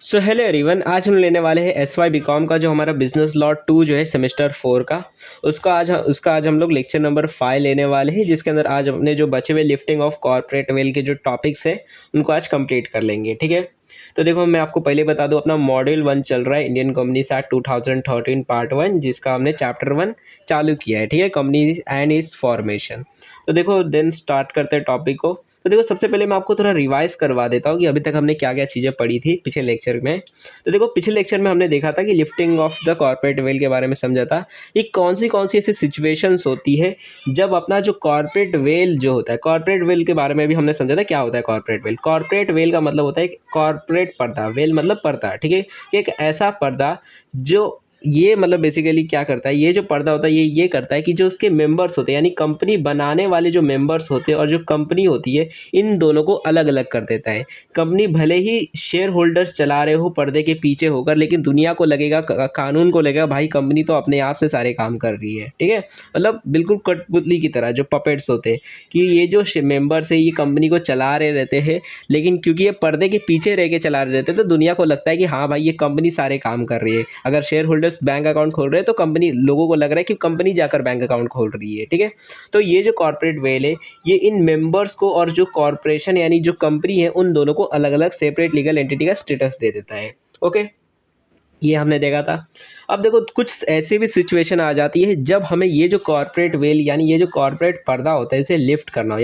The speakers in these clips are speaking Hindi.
सो हेलो एवरीवन, आज हम लेने वाले हैं एस वाई बी कॉम का जो हमारा बिजनेस लॉ 2 जो है सेमेस्टर 4 का उसका आज हम लोग लेक्चर नंबर 5 लेने वाले हैं, जिसके अंदर आज अपने जो बचे हुए लिफ्टिंग ऑफ कॉर्पोरेट वेल के जो टॉपिक्स है उनको आज कंप्लीट कर लेंगे। ठीक है, तो देखो मैं आपको पहले बता दूं, अपना मॉड्यूल 1 चल रहा है इंडियन कंपनीज एक्ट 2013 पार्ट 1, जिसका हमने चैप्टर 1 चालू किया है। ठीक है, कंपनी एंड इट्स फॉर्मेशन। तो देखो देन स्टार्ट करते हैं टॉपिक को। तो देखो सबसे पहले मैं आपको थोड़ा रिवाइज करवा देता हूँ कि अभी तक हमने क्या क्या चीज़ें पढ़ी थी पिछले लेक्चर में। तो देखो पिछले लेक्चर में हमने देखा था कि lifting of the corporate well के बारे में समझा था। ये कौन सी ऐसी सिचुएशंस होती है जब अपना जो कॉर्पोरेट वेल जो होता है, कॉर्पोरेट वेल के बारे में भी हमने समझा था क्या होता है कॉर्पोरेट वेल। कॉर्पोरेट वेल का मतलब होता है कॉर्पोरेट पर्दा, वेल मतलब पर्दा। ठीक है, कि एक ऐसा पर्दा जो ये मतलब बेसिकली क्या करता है, ये जो पर्दा होता है ये करता है कि जो उसके मेंबर्स होते हैं, यानी कंपनी बनाने वाले जो मेंबर्स होते हैं और जो कंपनी होती है, इन दोनों को अलग अलग कर देता है। कंपनी भले ही शेयर होल्डर्स चला रहे हो पर्दे के पीछे होकर, लेकिन दुनिया को लगेगा, कानून को लगेगा भाई कंपनी तो अपने आप से सारे काम कर रही है। ठीक है, मतलब बिल्कुल कठपुतली की तरह जो पपेट्स होते हैं कि ये जो मेंबर्स है ये कंपनी को चला रहे रहते हैं, लेकिन क्योंकि ये पर्दे के पीछे रह के चला रहे रहते हैं तो दुनिया को लगता है कि हाँ भाई ये कंपनी सारे काम कर रही है। अगर शेयर होल्डर्स बैंक अकाउंट खोल रहे हैं तो कंपनी, लोगों को लग रहा है कि कंपनी जाकर बैंक अकाउंट खोल रही है। ठीक है, तो ये जो कॉर्पोरेट वेल है ये इन मेंबर्स को और जो कॉर्पोरेशन यानी जो कंपनी है उन दोनों को अलग अलग सेपरेट लीगल एंटिटी का स्टेटस दे देता है। ओके, ये हमने देखा था। अब देखो कुछ ऐसी भी सिचुएशन आ जाती है जब हमें ये जो कॉर्पोरेट वेल यानी ये जो कॉर्पोरेट पर्दा होता है इसे लिफ्ट करना हो,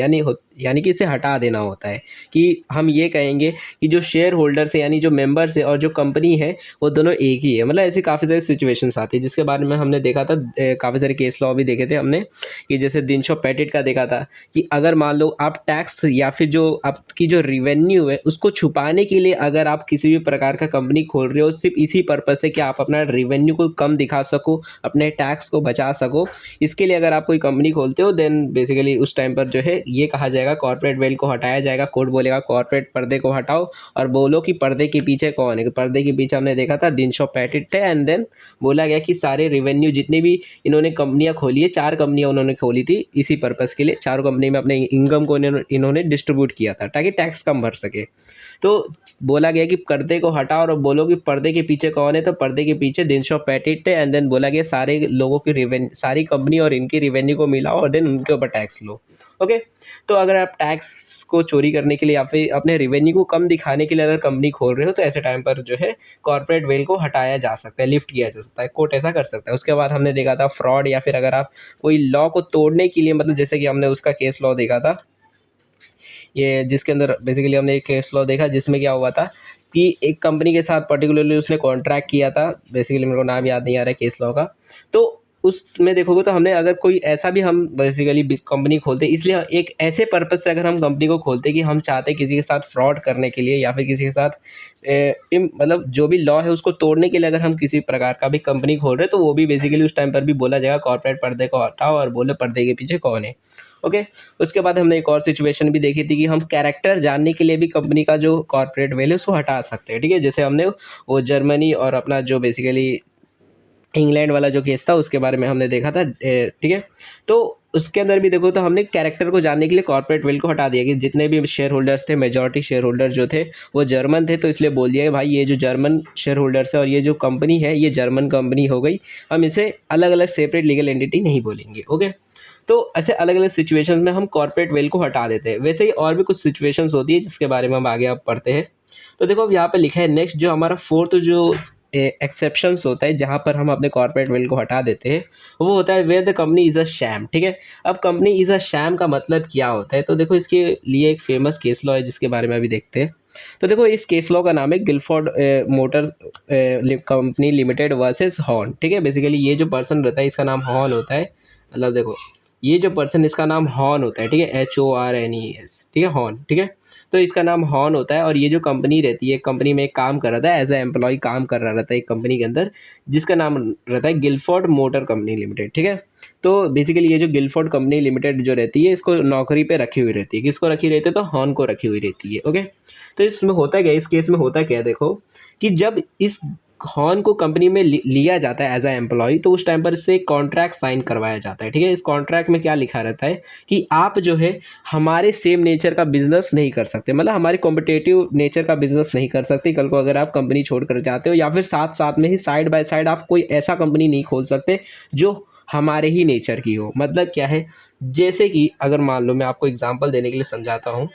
यानी कि इसे हटा देना होता है। कि हम ये कहेंगे कि जो शेयर होल्डर्स है यानी जो मेंबर्स है और जो कंपनी है वो दोनों एक ही है। मतलब ऐसी काफ़ी सारी सिचुएशंस आती है जिसके बारे में हमने देखा था, काफ़ी सारे केस लॉ भी देखे थे हमने। कि जैसे दिनशॉ पेटिट का देखा था कि अगर मान लो आप टैक्स या फिर जो आपकी जो रिवेन्यू है उसको छुपाने के लिए अगर आप किसी भी प्रकार का कंपनी खोल रहे हो सिर्फ इसी पर्पज से कि आप अपना रिवेन्यू को कम दिखा सको, अपने टैक्स को बचा सको, इसके लिए अगर आप कोई कंपनी खोलते हो देन बेसिकली उस टाइम पर जो है ये कहा जाएगा कॉर्पोरेट वेल को हटाया जाएगा। कोर्ट बोलेगा कॉर्पोरेट पर्दे को हटाओ और बोलो कि पर्दे के पीछे कौन है। पर्दे के पीछे हमने देखा था दिनशॉ पेटिट है, एंड देन बोला गया कि सारे रिवेन्यू जितनी भी इन्होंने कंपनियां खोली है, 4 कंपनियां उन्होंने खोली थी इसी पर्पस के लिए, चारों कंपनी में अपने इनकम को इन्होंने डिस्ट्रीब्यूट किया था ताकि टैक्स कम भर सके। तो बोला गया कि पर्दे को हटाओ और बोलो कि पर्दे के पीछे कौन है, तो पर्दे के पीछे दिनशॉ पेटिट है, एंड देन बोला गया सारे लोगों की रिवेन्यू, सारी कंपनी और इनकी रिवेन्यू को मिलाओ और देन उनके ऊपर टैक्स लो। ओके, तो अगर आप टैक्स को चोरी करने के लिए या फिर अपने रिवेन्यू को कम दिखाने के लिए अगर कंपनी खोल रहे हो तो ऐसे टाइम पर जो है कॉर्पोरेट वेल को हटाया जा सकता है, लिफ्ट किया जा सकता है, कोर्ट ऐसा कर सकता है। उसके बाद हमने देखा था फ्रॉड, या फिर अगर आप कोई लॉ को तोड़ने के लिए, मतलब जैसे कि हमने उसका केस लॉ देखा था, ये जिसके अंदर बेसिकली हमने एक केस लॉ देखा जिसमें क्या हुआ था कि एक कंपनी के साथ पर्टिकुलरली उसने कॉन्ट्रैक्ट किया था, बेसिकली मेरे को नाम याद नहीं आ रहा है केस लॉ का। तो उसमें देखोगे तो हमने अगर कोई ऐसा भी हम बेसिकली कंपनी खोलते, इसलिए एक ऐसे पर्पज से अगर हम कंपनी को खोलते कि हम चाहते किसी के साथ फ्रॉड करने के लिए या फिर किसी के साथ मतलब जो भी लॉ है उसको तोड़ने के लिए अगर हम किसी प्रकार का भी कंपनी खोल रहे हैं तो वो भी बेसिकली उस टाइम पर भी बोला जाएगा कॉर्पोरेट पर्दे को हटाओ और बोले पर्दे के पीछे कौन है। ओके, उसके बाद हमने एक और सिचुएशन भी देखी थी कि हम कैरेक्टर जानने के लिए भी कंपनी का जो कॉर्पोरेट वेल है उसको हटा सकते हैं। ठीक है, जैसे हमने वो जर्मनी और अपना जो बेसिकली इंग्लैंड वाला जो केस था उसके बारे में हमने देखा था। ठीक है, तो उसके अंदर भी देखो तो हमने कैरेक्टर को जानने के लिए कॉर्पोरेट वेल को हटा दिया कि जितने भी शेयर होल्डर्स थे, मेजॉरिटी शेयर होल्डर जो थे वो जर्मन थे, तो इसलिए बोल दिया कि भाई ये जो जर्मन शेयर होल्डर्स है और ये जो कंपनी है ये जर्मन कंपनी हो गई, हम इसे अलग अलग सेपरेट लीगल एंटिटी नहीं बोलेंगे। ओके, तो ऐसे अलग अलग सिचुएशंस में हम कॉर्पोरेट वेल को हटा देते हैं। वैसे ही और भी कुछ सिचुएशंस होती है जिसके बारे में हम आगे अब पढ़ते हैं। तो देखो अब यहाँ पे लिखा है नेक्स्ट, जो हमारा फोर्थ जो एक्सेप्शंस होता है जहाँ पर हम अपने कॉर्पोरेट वेल को हटा देते हैं वो होता है where the company is a sham. ठीक है, अब कंपनी इज अ शैम का मतलब क्या होता है, तो देखो इसके लिए एक फेमस केस लॉ है जिसके बारे में अभी देखते हैं। तो देखो इस केस लॉ का नाम है Gilford Motor Company Limited versus Horne. ठीक है, बेसिकली ये जो पर्सन रहता है इसका नाम हॉर्न होता है। मतलब देखो ये जो पर्सन इसका नाम हॉर्न होता है। ठीक है, HORNES। ठीक है, हॉर्न। ठीक है, तो इसका नाम हॉर्न होता है और ये जो कंपनी रहती है, कंपनी में एक काम कर रहा था, एज ए एम्प्लॉय काम कर रहा रहता है एक कंपनी के अंदर जिसका नाम रहता है गिलफोर्ड मोटर कंपनी लिमिटेड। ठीक है, तो बेसिकली ये जो गिलफोर्ड कंपनी लिमिटेड जो रहती है इसको नौकरी पे रखी हुई रहती है। किसको रखी रहती है, तो हॉर्न को रखी हुई रहती है। ओके, तो इसमें होता क्या है, इस केस में होता क्या है देखो कि जब इस हॉर्न को कंपनी में लिया जाता है एज अ एम्प्लॉय, तो उस टाइम पर इससे कॉन्ट्रैक्ट साइन करवाया जाता है, ठीक है। इस कॉन्ट्रैक्ट में क्या लिखा रहता है कि आप जो है हमारे सेम नेचर का बिजनेस नहीं कर सकते, मतलब हमारे कॉम्पिटेटिव नेचर का बिजनेस नहीं कर सकते कल को अगर आप कंपनी छोड़ कर जाते हो, या फिर साथ साथ में ही साइड बाय साइड आप कोई ऐसा कंपनी नहीं खोल सकते जो हमारे ही नेचर की हो। मतलब क्या है, जैसे कि अगर मान लो, मैं आपको एग्जांपल देने के लिए समझाता हूँ।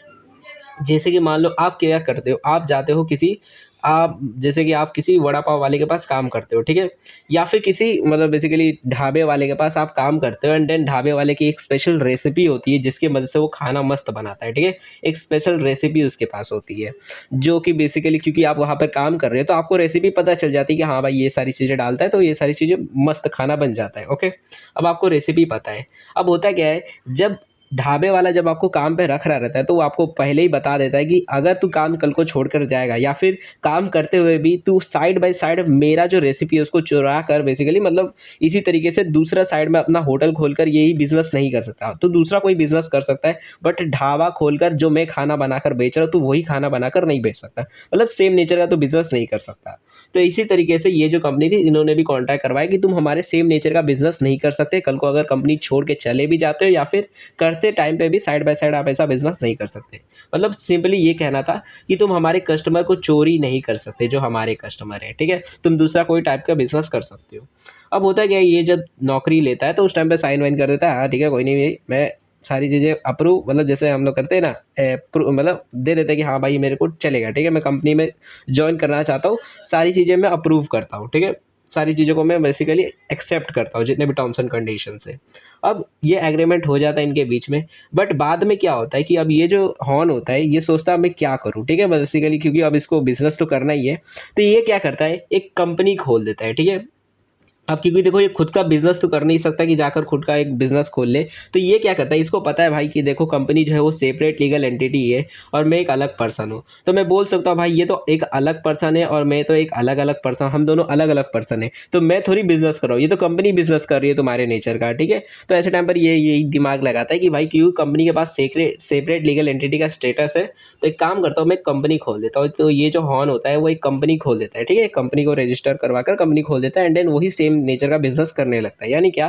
जैसे कि मान लो आप क्या करते हो, आप जाते हो किसी, आप जैसे कि आप किसी वड़ा पाव वाले के पास काम करते हो, ठीक है, या फिर किसी मतलब बेसिकली ढाबे वाले के पास आप काम करते हो, एंड देन ढाबे वाले की एक स्पेशल रेसिपी होती है जिसकी मदद से वो खाना मस्त बनाता है, ठीक है। एक स्पेशल रेसिपी उसके पास होती है, जो कि बेसिकली क्योंकि आप वहाँ पर काम कर रहे हो तो आपको रेसिपी पता चल जाती है कि हाँ भाई ये सारी चीज़ें डालता है तो ये सारी चीज़ें मस्त खाना बन जाता है, ओके। अब आपको रेसिपी पता है। अब होता क्या है, जब ढाबे वाला जब आपको काम पे रख रहा रहता है तो वो आपको पहले ही बता देता है कि अगर तू काम कल को छोड़कर जाएगा, या फिर काम करते हुए भी तू साइड बाय साइड मेरा जो रेसिपी है उसको चुरा कर बेसिकली, मतलब इसी तरीके से दूसरा साइड में अपना होटल खोलकर यही बिजनेस नहीं कर सकता, तो दूसरा कोई बिजनेस कर सकता है, बट ढाबा खोलकर जो मैं खाना बनाकर बेच रहा हूँ तो वही खाना बनाकर नहीं बेच सकता, मतलब सेम नेचर का तो बिजनेस नहीं कर सकता। तो इसी तरीके से ये जो कंपनी थी इन्होंने भी कॉन्टैक्ट करवाया कि तुम हमारे सेम नेचर का बिजनेस नहीं कर सकते, कल को अगर कंपनी छोड़ के चले भी जाते हो या फिर करते टाइम पे भी साइड बाय साइड आप ऐसा बिजनेस नहीं कर सकते। मतलब सिंपली ये कहना था कि तुम हमारे कस्टमर को चोरी नहीं कर सकते, जो हमारे कस्टमर है, ठीक है, तुम दूसरा कोई टाइप का बिजनेस कर सकते हो। अब होता क्या है, ये जब नौकरी लेता है तो उस टाइम पे साइन वाइन कर देता है, हाँ ठीक है कोई नहीं, मैं सारी चीज़ें अप्रूव, मतलब जैसे हम लोग करते हैं ना, मतलब दे देते हैं कि हाँ भाई मेरे को चलेगा, ठीक है, मैं कंपनी में ज्वाइन करना चाहता हूँ, सारी चीज़ें मैं अप्रूव करता हूँ, ठीक है, सारी चीज़ों को मैं बेसिकली एक्सेप्ट करता हूँ जितने भी टर्म्स एंड कंडीशन है। अब ये एग्रीमेंट हो जाता है इनके बीच में, बट बाद में क्या होता है कि अब ये जो हॉर्न होता है ये सोचता है मैं क्या करूँ, ठीक है, बेसिकली क्योंकि अब इसको बिजनेस तो करना ही है, तो ये क्या करता है, एक कंपनी खोल देता है, ठीक है। अब क्योंकि देखो ये खुद का बिजनेस तो कर नहीं सकता कि जाकर खुद का एक बिजनेस खोल ले, तो ये क्या करता है, इसको पता है भाई कि देखो कंपनी जो है वो सेपरेट लीगल एंटिटी है और मैं एक अलग पर्सन हूँ, तो मैं बोल सकता हूँ भाई ये तो एक अलग पर्सन है और मैं तो एक अलग अलग पर्सन, हम दोनों अलग अलग पर्सन है, तो मैं थोड़ी बिजनेस कर रहा हूँ, ये तो कंपनी बिजनेस कर रही है तुम्हारे नेचर का, ठीक है। तो ऐसे टाइम पर ये यही दिमाग लगाता है कि भाई क्यों कंपनी के पास सेपरेट सेपरेट लीगल एंटिटी का स्टेटस है, तो एक काम करता हूँ मैं कंपनी खोल देता हूँ। तो ये जो हॉर्न होता है वो एक कंपनी खोल देता है, ठीक है, कंपनी को रजिस्टर करवाकर कंपनी खोल देता है, एंड देन वही सेम नेचर का बिजनेस करने लगता है। यानी क्या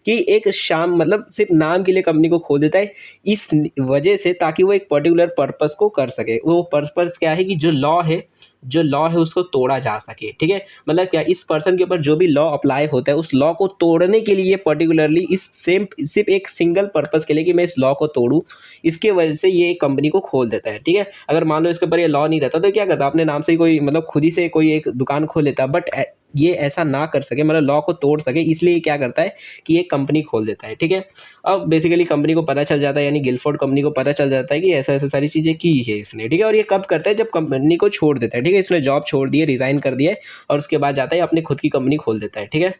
कि एक शाम मतलब सिर्फ नाम के लिए कंपनी को खोल देता है, इस वजह से ताकि वो एक पर्टिकुलर पर्पस को कर सके। वो पर्पस क्या है कि जो लॉ है उसको तोड़ा जा सके, ठीक है। मतलब क्या, इस पर्सन के ऊपर जो भी लॉ अप्लाई होता है उस लॉ को तोड़ने के लिए पर्टिकुलरली इस सेम सिर्फ एक सिंगल पर्पस के लिए कि मैं इस लॉ को तोड़ूं, इसके वजह से ये एक कंपनी को खोल देता है, ठीक है। अगर मान लो इसके ऊपर ये लॉ नहीं रहता तो क्या करता, अपने नाम से ही कोई मतलब खुद ही से कोई एक दुकान खोल लेता, बट ये ऐसा ना कर सके, मतलब लॉ को तोड़ सके, इसलिए क्या करता है कि ये कंपनी खोल देता है, ठीक है। अब बेसिकली कंपनी को पता चल जाता है, यानी गिलफोर्ड कंपनी को पता चल जाता है कि ऐसा ऐसा सारी चीज़ें की है इसने, ठीक है। और ये कब करता है, जब कंपनी को छोड़ देता है, ठीक है, इसने जॉब छोड़ दी है, रिजाइन कर दिया है, और उसके बाद जाता है अपनी खुद की कंपनी खोल देता है, ठीक है।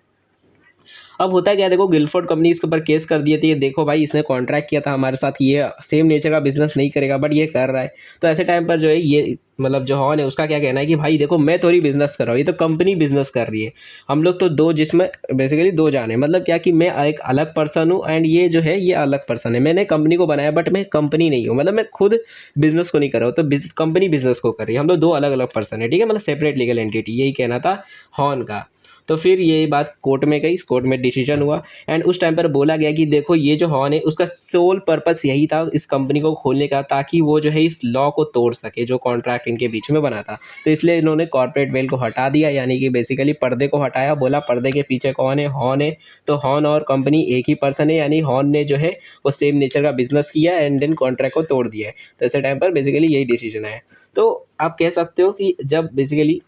अब होता है क्या, देखो गिलफोर्ड कंपनी इसके ऊपर केस कर दिए थे, ये देखो भाई इसने कॉन्ट्रैक्ट किया था हमारे साथ, ये सेम नेचर का बिजनेस नहीं करेगा बट ये कर रहा है। तो ऐसे टाइम पर जो है ये मतलब जो हॉर्न है उसका क्या कहना है कि भाई देखो मैं थोड़ी बिजनेस कर रहा हूँ, ये तो कंपनी बिजनेस कर रही है, हम लोग तो दो जिसमें बेसिकली दो जान है। मतलब क्या कि मैं एक अलग पर्सन हूँ एंड ये जो है ये अलग पर्सन है, मैंने कंपनी को बनाया बट मैं कंपनी नहीं हूँ, मतलब मैं खुद बिजनेस को नहीं कर रहा हूँ, तो कंपनी बिजनेस को कर रही है, हम लोग दो अलग अलग पर्सन है, ठीक है, मतलब सेपरेट लीगल एंटिटी, यही कहना था हॉर्न का। तो फिर ये बात कोर्ट में गई, इस कोर्ट में डिसीजन हुआ, एंड उस टाइम पर बोला गया कि देखो ये जो हॉर्न है उसका सोल पर्पस यही था इस कंपनी को खोलने का, ताकि वो जो है इस लॉ को तोड़ सके जो कॉन्ट्रैक्ट इनके बीच में बना था। तो इसलिए इन्होंने कॉर्पोरेट वेल को हटा दिया, यानी कि बेसिकली पर्दे को हटाया, बोला पर्दे के पीछे कौन है, हॉर्न है, तो हॉर्न और कंपनी एक ही पर्सन है, यानी हॉर्न ने जो है वो सेम नेचर का बिजनेस किया एंड देन कॉन्ट्रैक्ट को तोड़ दिया है। तो ऐसे टाइम पर बेसिकली यही डिसीजन है। तो आप कह सकते हो कि जब बेसिकली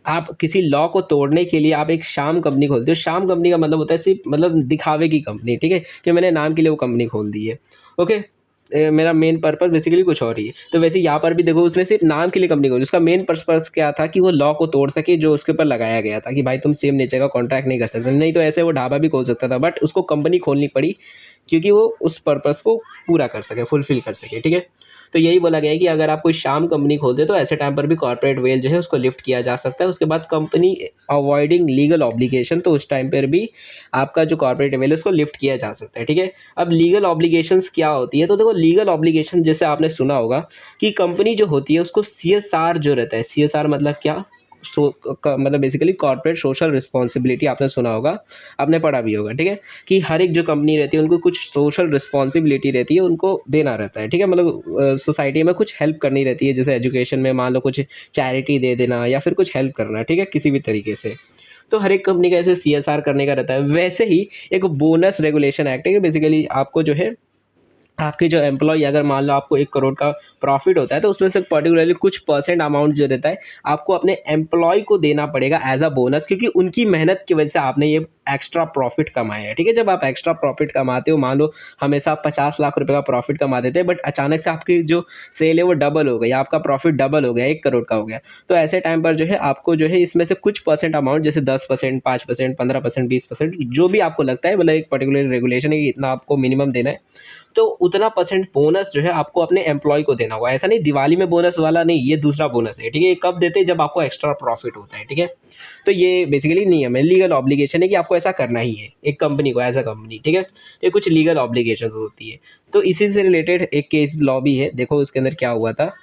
आप किसी लॉ को तोड़ने के लिए आप एक शाम कंपनी खोलते हो, शाम कंपनी का मतलब होता है सिर्फ मतलब दिखावे की कंपनी, ठीक है, कि मैंने नाम के लिए वो कंपनी खोल दी है, ओके। मेरा मेन पर्पस बेसिकली कुछ और ही है। तो वैसे यहाँ पर भी देखो उसने सिर्फ नाम के लिए कंपनी खोली, उसका मेन पर्पस क्या था कि वो लॉ को तोड़ सके जो उसके ऊपर लगाया गया था कि भाई तुम सेम नेचर का कॉन्ट्रैक्ट नहीं कर सकते, नहीं तो ऐसे वो ढाबा भी खोल सकता था, बट उसको कंपनी खोलनी पड़ी क्योंकि वो उस पर्पस को पूरा कर सके, फुलफिल कर सके, ठीक है। तो यही बोला गया है कि अगर आप कोई शाम कंपनी खोलते तो ऐसे टाइम पर भी कॉर्पोरेट वेल जो है उसको लिफ्ट किया जा सकता है। उसके बाद कंपनी अवॉइडिंग लीगल ऑब्लिगेशन, तो उस टाइम पर भी आपका जो कॉर्पोरेट वेल है उसको लिफ्ट किया जा सकता है, ठीक है। अब लीगल ऑब्लिगेशंस क्या होती है, तो देखो लीगल ऑब्लिगेशन जैसे आपने सुना होगा कि कंपनी जो होती है उसको CSR जो रहता है, CSR मतलब क्या, मतलब बेसिकली कॉर्पोरेट सोशल रिस्पॉन्सिबिलिटी आपने सुना होगा, आपने पढ़ा भी होगा, ठीक है, कि हर एक जो कंपनी रहती है उनको कुछ सोशल रिस्पॉन्सिबिलिटी रहती है, उनको देना रहता है, ठीक है, मतलब सोसाइटी में कुछ हेल्प करनी रहती है, जैसे एजुकेशन में मान लो कुछ चैरिटी दे देना या फिर कुछ हेल्प करना, ठीक है, किसी भी तरीके से। तो हर एक कंपनी का ऐसे CSR करने का रहता है। वैसे ही एक बोनस रेगुलेशन एक्ट है कि बेसिकली आपको जो है आपके जो एम्प्लॉय, अगर मान लो आपको 1 करोड़ का प्रॉफिट होता है तो उसमें से पर्टिकुलरली कुछ परसेंट अमाउंट जो रहता है आपको अपने एम्प्लॉय को देना पड़ेगा एज अ बोनस, क्योंकि उनकी मेहनत की वजह से आपने ये एक्स्ट्रा प्रॉफिट कमाया है, ठीक है। जब आप एक्स्ट्रा प्रॉफिट कमाते हो, मान लो हमेशा आप 50 लाख रुपए का प्रॉफिट कमा देते हैं, बट अचानक से आपकी जो सेल है वो डबल हो गई, आपका प्रॉफिट डबल हो गया, 1 करोड़ का हो गया, तो ऐसे टाइम पर जो है आपको जो है इसमें से कुछ परसेंट अमाउंट, जैसे 10%, 5%, 15%, 20%, जो भी आपको लगता है, मतलब एक पर्टिकुलर रेगुलेशन है कि इतना आपको मिनिमम देना है, तो उतना परसेंट बोनस जो है आपको अपने एम्प्लॉय को देना होगा। ऐसा नहीं दिवाली में बोनस वाला नहीं, ये दूसरा बोनस है, ठीक है। ये कब देते हैं, जब आपको एक्स्ट्रा प्रॉफिट होता है, ठीक है। तो ये बेसिकली नियम है, लीगल ऑब्लिगेशन है कि आपको ऐसा करना ही है एक कंपनी को, एज अ कंपनी, ठीक है। तो ये कुछ लीगल ऑब्लिगेशन होती है। तो इसी से रिलेटेड एक केस लॉ भी है, देखो उसके अंदर क्या हुआ था।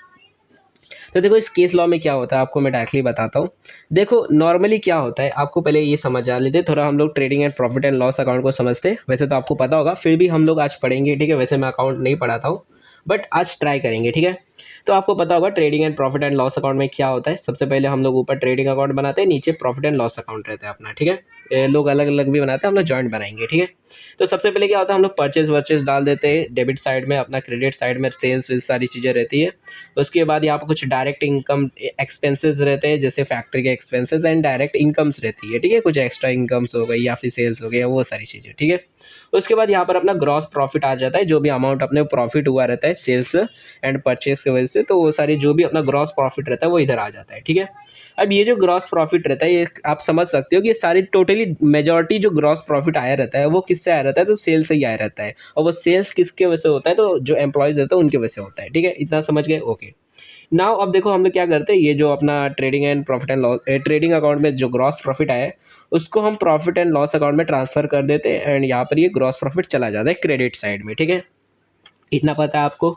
तो देखो इस केस लॉ में क्या होता है आपको मैं डायरेक्टली बताता हूँ। देखो नॉर्मली क्या होता है, आपको पहले ये समझ आ लेते, थोड़ा हम लोग trading and profit and loss account को समझते हैं, वैसे तो आपको पता होगा, फिर भी हम लोग आज पढ़ेंगे, ठीक है। वैसे मैं अकाउंट नहीं पढ़ाता हूँ, बट आज ट्राई करेंगे, ठीक है। तो आपको पता होगा trading and profit and loss account में क्या होता है। सबसे पहले हम लोग ऊपर ट्रेडिंग अकाउंट बनाते हैं, नीचे प्रॉफिट एंड लॉस अकाउंट रहता है अपना, ठीक है। लोग अलग अलग भी बनाते हैं, हम लोग जॉइंट बनाएंगे, ठीक है। तो सबसे पहले क्या होता है, हम लोग परचेज वर्चेज डाल देते हैं डेबिट साइड में, अपना क्रेडिट साइड में सेल्स वेल्स सारी चीज़ें रहती है। उसके बाद यहाँ पर कुछ डायरेक्ट इनकम एक्सपेंसेस रहते हैं, जैसे फैक्ट्री के एक्सपेंसेस, एंड डायरेक्ट इनकम्स रहती है, ठीक है, कुछ एक्स्ट्रा इनकम्स हो गई या फिर सेल्स हो गया, वो सारी चीज़ें, ठीक है। उसके बाद यहाँ पर अपना ग्रॉस प्रॉफिट आ जाता है, जो भी अमाउंट अपने प्रॉफिट हुआ रहता है सेल्स एंड परचेस की वजह से, तो वो सारी जो भी अपना ग्रॉस प्रॉफिट रहता है वो इधर आ जाता है, ठीक है। अब ये जो ग्रॉस प्रॉफिट रहता है, ये आप समझ सकते हो कि ये सारी टोटली मेजॉरिटी जो ग्रॉस प्रॉफिट आया रहता है वो किससे आया रहता है, तो सेल्स से ही आया रहता है, और वो सेल्स किसके वजह से होता है, तो जो एम्प्लॉयज रहते हैं उनके वजह से होता है, ठीक है। इतना समझ गए, ओके। नाउ अब देखो हम लोग क्या करते हैं, ये जो अपना trading and profit and loss, trading account में जो ग्रॉस प्रॉफिट आया है उसको हम प्रॉफिट एंड लॉस अकाउंट में ट्रांसफर कर देते हैं, एंड यहाँ पर ये ग्रॉस प्रॉफिट चला जाता है क्रेडिट साइड में, ठीक है। इतना पता है आपको।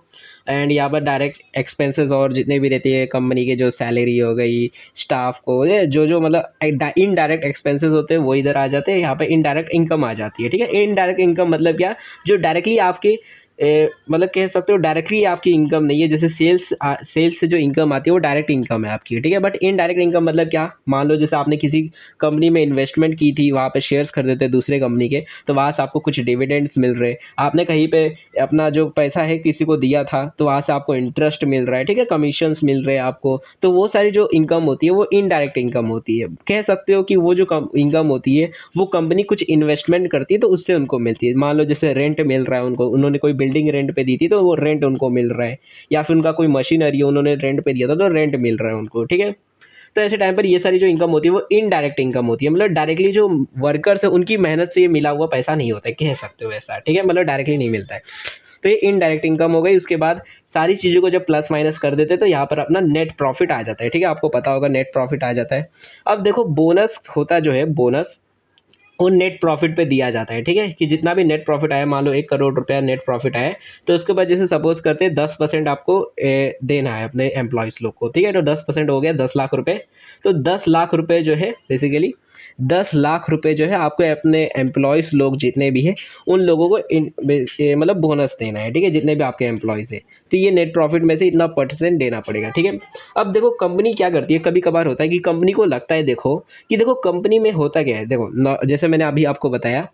एंड यहाँ पर डायरेक्ट एक्सपेंसेस और जितने भी रहती है कंपनी के, जो सैलरी हो गई, स्टाफ को, ये जो जो मतलब इनडायरेक्ट एक्सपेंसेस होते हैं वो इधर आ जाते हैं, यहाँ पे इनडायरेक्ट इनकम आ जाती है, ठीक है। इनडायरेक्ट इनकम मतलब क्या, जो डायरेक्टली आपके मतलब कह सकते हो डायरेक्टली आपकी इनकम नहीं है, जैसे सेल्स से जो इनकम आती है वो डायरेक्ट इनकम है आपकी, ठीक है। बट इनडायरेक्ट इनकम मतलब क्या, मान लो जैसे आपने किसी कंपनी में इन्वेस्टमेंट की थी, वहाँ पे शेयर्स खरीदे थे दूसरे कंपनी के, तो वहाँ से आपको कुछ डिविडेंड्स मिल रहे, आपने कहीं पे अपना जो पैसा है किसी को दिया था तो वहाँ से आपको इंटरेस्ट मिल रहा है, ठीक है, कमीशंस मिल रहे हैं आपको, तो वो सारी जो इनकम होती है वो इनडायरेक्ट इनकम होती है। कह सकते हो कि वो जो इनकम होती है वो कंपनी कुछ इन्वेस्टमेंट करती है तो उससे उनको मिलती है। मान लो जैसे रेंट मिल रहा है उनको, उन्होंने कोई बिल्डिंग रेंट पे दी थी तो वो रेंट उनको मिल रहा है, या फिर उनका कोई मशीनरी है उन्होंने रेंट पे दिया था तो रेंट मिल रहा है उनको, ठीक है। तो ऐसे टाइम पर ये सारी जो इनकम होती है वो इनडायरेक्ट इनकम होती है, मतलब डायरेक्टली जो वर्कर्स है उनकी मेहनत से ये मिला हुआ पैसा नहीं होता है, कह सकते हो ऐसा, ठीक है, मतलब डायरेक्टली नहीं मिलता है। तो ये इनडायरेक्ट इनकम हो गई। उसके बाद सारी चीज़ों को जब प्लस माइनस कर देते हैं तो यहाँ पर अपना नेट प्रॉफिट आ जाता है, ठीक है, आपको पता होगा नेट प्रॉफिट आ जाता है। अब देखो बोनस होता जो है, बोनस वो नेट प्रॉफिट पे दिया जाता है, ठीक है, कि जितना भी नेट प्रॉफिट आया, मान लो 1 करोड़ रुपया नेट प्रॉफिट आया, तो उसके बाद जैसे सपोज करते हैं 10% आपको देना है अपने एम्प्लॉयज़ लोग को, ठीक है, तो 10% हो गया 10 लाख रुपए। तो 10 लाख रुपए जो है बेसिकली 10 लाख रुपए जो है आपको अपने एम्प्लॉयज़ लोग जितने भी हैं उन लोगों को मतलब बोनस देना है, ठीक है, जितने भी आपके एम्प्लॉयज़ हैं। तो ये नेट प्रॉफिट में से इतना परसेंट देना पड़ेगा, ठीक है। अब देखो कंपनी क्या करती है, कभी कभार होता है कि कंपनी को लगता है देखो कि देखो कंपनी में होता क्या है, देखो जैसे मैंने अभी आपको बताया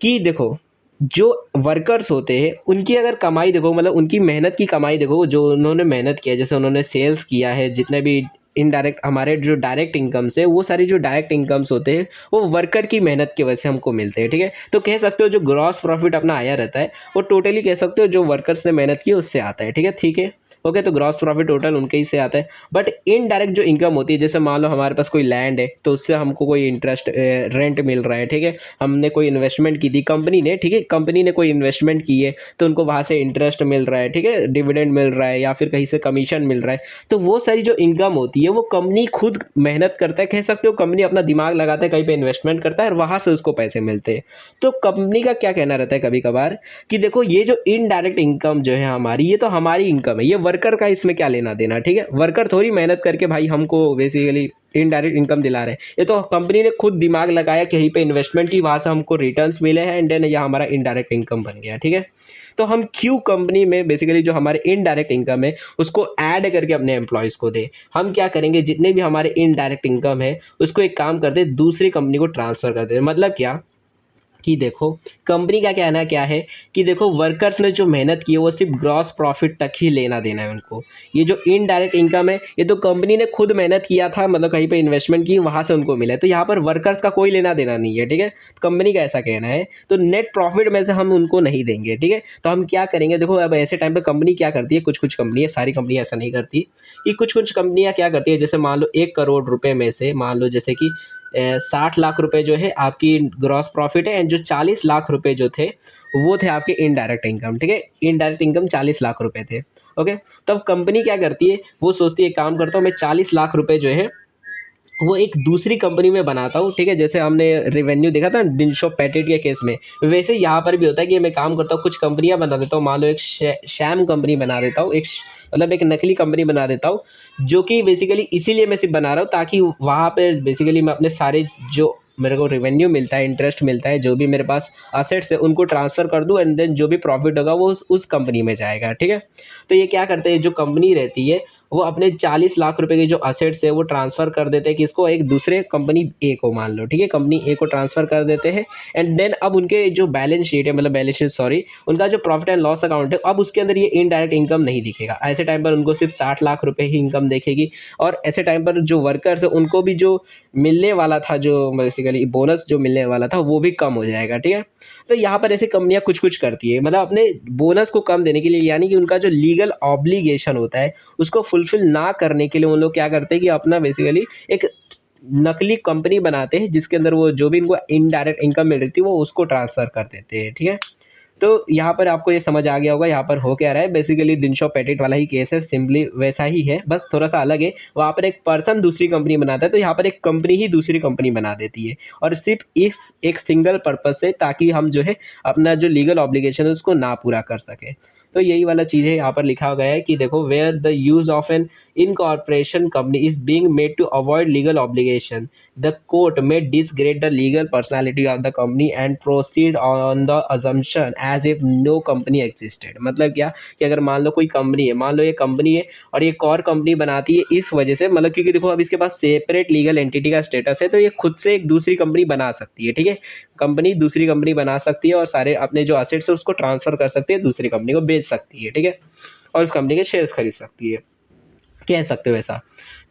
कि देखो जो वर्कर्स होते हैं उनकी अगर कमाई देखो, मतलब उनकी मेहनत की कमाई देखो, जो उन्होंने मेहनत किया, जैसे उन्होंने सेल्स किया है, जितने भी इनडायरेक्ट हमारे जो डायरेक्ट इनकम्स है, वो सारी जो डायरेक्ट इनकम्स होते हैं वो वर्कर की मेहनत की वजह से हमको मिलते हैं, ठीक है। तो कह सकते हो जो ग्रॉस प्रॉफिट अपना आया रहता है वो टोटली कह सकते हो जो वर्कर्स ने मेहनत की उससे आता है, ठीक है, ठीक है। ओके, तो ग्रॉस प्रॉफिट टोटल उनके ही से आता है। बट इनडायरेक्ट जो इनकम होती है, जैसे मान लो हमारे पास कोई लैंड है तो उससे हमको कोई इंटरेस्ट रेंट मिल रहा है, ठीक है, हमने कोई इन्वेस्टमेंट की थी कंपनी ने, ठीक है, कंपनी ने कोई इन्वेस्टमेंट की है तो उनको वहाँ से इंटरेस्ट मिल रहा है, ठीक है, डिविडेंड मिल रहा है या फिर कहीं से कमीशन मिल रहा है। तो वो सारी जो इनकम होती है वो कंपनी खुद मेहनत करता है, कह सकते हो कंपनी अपना दिमाग लगाता है, कहीं पे इन्वेस्टमेंट करता है और वहाँ से उसको पैसे मिलते हैं। तो कंपनी का क्या कहना रहता है कभी कभार कि देखो ये जो इनडायरेक्ट इनकम जो है हमारी, ये तो हमारी इनकम है, ये वर्कर का इसमें क्या लेना देना, ठीक है। वर्कर थोड़ी मेहनत करके भाई हमको बेसिकली इनडायरेक्ट इनकम दिला रहे हैं, ये तो कंपनी ने खुद दिमाग लगाया कहीं पे इन्वेस्टमेंट की, वहाँ से हमको रिटर्न्स मिले हैं एंड देन यह हमारा इनडायरेक्ट इनकम बन गया, ठीक है। तो हम क्यों कंपनी में बेसिकली जो हमारे इनडायरेक्ट इनकम है उसको ऐड करके अपने एम्प्लॉयज़ को दें। हम क्या करेंगे, जितने भी हमारे इनडायरेक्ट इनकम है उसको एक काम करते दूसरी कंपनी को ट्रांसफ़र कर दें। मतलब क्या कि देखो कंपनी का कहना क्या है कि देखो वर्कर्स ने जो मेहनत की है वो सिर्फ ग्रॉस प्रॉफिट तक ही लेना देना है उनको। ये जो इनडायरेक्ट इनकम है ये तो कंपनी ने खुद मेहनत किया था, मतलब कहीं पे इन्वेस्टमेंट की वहाँ से उनको मिला है, तो यहाँ पर वर्कर्स का कोई लेना देना नहीं है, ठीक है। कंपनी का ऐसा कहना है, तो नेट प्रॉफिट में से हम उनको नहीं देंगे, ठीक है। तो हम क्या करेंगे, देखो अब ऐसे टाइम पर कंपनी क्या करती है, कुछ कुछ कंपनी, सारी कंपनी ऐसा नहीं करती, कि कुछ कुछ कंपनियाँ क्या करती है, जैसे मान लो 1 करोड़ रुपए में से मान लो जैसे कि 60 लाख रुपए जो है आपकी ग्रॉस प्रॉफिट है, एंड जो 40 लाख रुपए जो थे वो थे आपके इनडायरेक्ट इनकम, ठीक है। इनडायरेक्ट इनकम 40 लाख रुपए थे, ओके। तब कंपनी क्या करती है, वो सोचती है काम करता हूँ मैं 40 लाख रुपए जो है वो एक दूसरी कंपनी में बनाता हूँ, ठीक है। जैसे हमने रेवेन्यू देखा था डिनशॉप पैटेट के केस में, वैसे यहाँ पर भी होता है कि मैं काम करता हूँ, कुछ कंपनियाँ बना देता हूँ, मान लो एक शैम कंपनी बना देता हूँ, मतलब एक नकली कंपनी बना देता हूँ, जो कि बेसिकली इसीलिए मैं सिर्फ बना रहा हूँ ताकि वहाँ पे बेसिकली मैं अपने सारे जो मेरे को रेवेन्यू मिलता है, इंटरेस्ट मिलता है, जो भी मेरे पास असेट्स है उनको ट्रांसफ़र कर दूँ, एंड देन जो भी प्रॉफिट होगा वो उस कंपनी में जाएगा, ठीक है। तो ये क्या करते हैं, जो कंपनी रहती है वो अपने 40 लाख रुपए के जो असेट्स है वो ट्रांसफ़र कर देते हैं किसको, एक दूसरे कंपनी ए को मान लो, ठीक है। कंपनी ए को ट्रांसफ़र कर देते हैं, एंड देन अब उनके जो बैलेंस शीट है, मतलब बैलेंस शीट सॉरी, उनका जो प्रॉफिट एंड लॉस अकाउंट है, अब उसके अंदर ये इनडायरेक्ट इनकम नहीं दिखेगा। ऐसे टाइम पर उनको सिर्फ 60 लाख रुपए ही इनकम दिखेगी, और ऐसे टाइम पर जो वर्कर्स है उनको भी जो मिलने वाला था, जो बेसिकली बोनस जो मिलने वाला था वो भी कम हो जाएगा, ठीक है। तो यहाँ पर ऐसी कंपनियाँ कुछ कुछ करती है, मतलब अपने बोनस को कम देने के लिए, यानी कि उनका जो लीगल ऑब्लिगेशन होता है उसको फुलफिल ना करने के लिए उन लोग क्या करते हैं कि अपना बेसिकली एक नकली कंपनी बनाते हैं, जिसके अंदर वो जो भी इनको इनडायरेक्ट इनकम मिल रही थी वो उसको ट्रांसफ़र कर देते हैं, ठीक है। तो यहाँ पर आपको ये समझ आ गया होगा यहाँ पर हो क्या रहा है, बेसिकली दिनशॉप पैटेट वाला ही केस है, सिंपली वैसा ही है, बस थोड़ा सा अलग है। वहाँ पर एक पर्सन दूसरी कंपनी बनाता है, तो यहाँ पर एक कंपनी ही दूसरी कंपनी बना देती है, और सिर्फ इस एक सिंगल पर्पज से, ताकि हम जो है अपना जो लीगल ऑब्लिगेशन है उसको ना पूरा कर सके। तो यही वाला चीज़ है, यहाँ पर लिखा गया है कि देखो where the use of an incorporation company is being made to avoid legal obligation, the court may disgrade the legal personality of the company and proceed on the assumption as if no company existed। मतलब क्या कि अगर मान लो कोई कंपनी है, मान लो ये कंपनी है और ये एक और कंपनी बनाती है इस वजह से, मतलब क्योंकि देखो अब इसके पास सेपरेट लीगल एंटिटी का स्टेटस है, तो ये खुद से एक दूसरी कंपनी बना सकती है, ठीक है। कंपनी दूसरी कंपनी बना सकती है और सारे अपने जो असेट्स है उसको ट्रांसफर कर सकती है, दूसरी कंपनी को बेच सकती है, ठीक है, और उस कंपनी के शेयर्स खरीद सकती है, कह सकते हो ऐसा।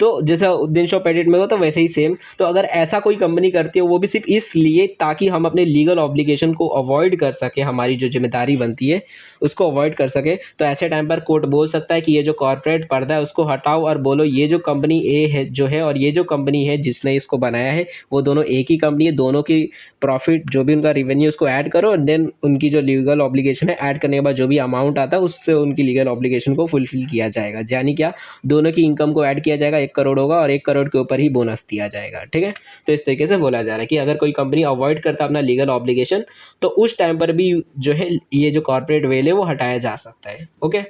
तो जैसा दिनशॉप पैटेट में होता है वैसे ही सेम, तो अगर ऐसा कोई कंपनी करती है वो भी सिर्फ इसलिए ताकि हम अपने लीगल ऑब्लिगेशन को अवॉइड कर सके, हमारी जो जिम्मेदारी बनती है उसको अवॉइड कर सके, तो ऐसे टाइम पर कोर्ट बोल सकता है कि ये जो कॉर्पोरेट पर्दा है उसको हटाओ और बोलो ये जो कंपनी ए है जो है और ये जो कंपनी है जिसने इसको बनाया है वो दोनों एक ही कंपनी है, दोनों की प्रॉफिट जो भी उनका रेवेन्यू उसको ऐड करो, और देन उनकी जो लीगल ऑब्लिगेशन है ऐड करने के बाद जो भी अमाउंट आता है उससे उनकी लीगल ऑब्लिगेशन को फुलफिल किया जाएगा। यानी क्या, दोनों की इनकम को ऐड किया जाएगा, 1 करोड़ होगा और 1 करोड़ के ऊपर ही बोनस दिया जाएगा, ठीक है। तो इस तरीके से बोला जा रहा है कि अगर कोई कंपनी अवॉइड करता है अपना लीगल ऑब्लिगेशन तो उस टाइम पर भी जो है ये जो कॉर्पोरेट वेल है वो हटाया जा सकता है, ओके।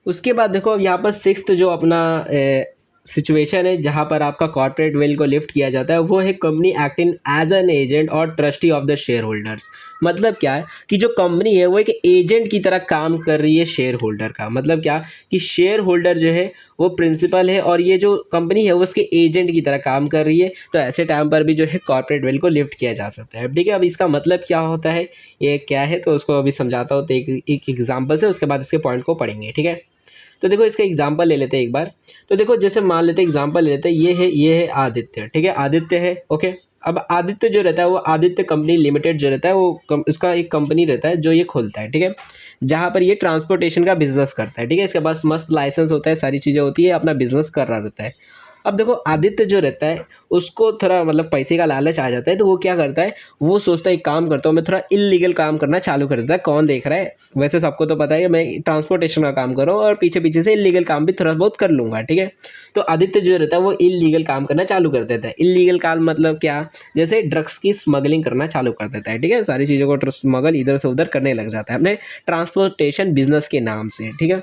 उसके बाद देखो अब यहाँ पर सिक्स्थ जो अपना सिचुएशन है जहाँ पर आपका कॉर्पोरेट वेल को लिफ्ट किया जाता है वो है company acting as an agent और trustee of the shareholders. मतलब क्या है कि जो कंपनी है वो एक एजेंट की तरह काम कर रही है शेयर होल्डर का। मतलब क्या कि शेयर होल्डर जो है वो प्रिंसिपल है और ये जो कंपनी है वो उसके एजेंट की तरह काम कर रही है, तो ऐसे टाइम पर भी जो है कॉर्पोरेट वेल को लिफ्ट किया जा सकता है, ठीक है। अब इसका मतलब क्या होता है, ये क्या है, तो उसको अभी समझाता हूँ। तो एक एग्जाम्पल से उसके बाद इसके पॉइंट को पढ़ेंगे, ठीक है। तो देखो इसका एग्जांपल ले लेते हैं एक बार। तो देखो जैसे मान लेते हैं एग्जांपल ले लेते हैं, ये है आदित्य, ठीक है, आदित्य है, ओके। अब आदित्य जो रहता है वो आदित्य कंपनी लिमिटेड जो रहता है वो इसका एक कंपनी रहता है जो ये खोलता है, ठीक है, जहाँ पर ये ट्रांसपोर्टेशन का बिजनेस करता है, ठीक है। इसके पास मस्त लाइसेंस होता है, सारी चीज़ें होती है, अपना बिजनेस कर रहा रहता है। अब देखो आदित्य जो रहता है उसको थोड़ा मतलब पैसे का लालच आ जाता है, तो वो क्या करता है, वो सोचता है एक काम करता हूँ मैं, थोड़ा इलीगल काम करना चालू कर देता है। कौन देख रहा है, वैसे सबको तो पता है मैं ट्रांसपोर्टेशन का काम कर रहा हूँ और पीछे पीछे से इलीगल काम भी थोड़ा बहुत कर लूँगा, ठीक है। तो आदित्य जो रहता है वो इलीगल काम करना चालू कर देता है। इलीगल काम मतलब क्या, जैसे ड्रग्स की स्मगलिंग करना चालू कर देता है, ठीक है, सारी चीज़ों को स्मगल इधर से उधर करने लग जाता है अपने ट्रांसपोर्टेशन बिजनेस के नाम से, ठीक है।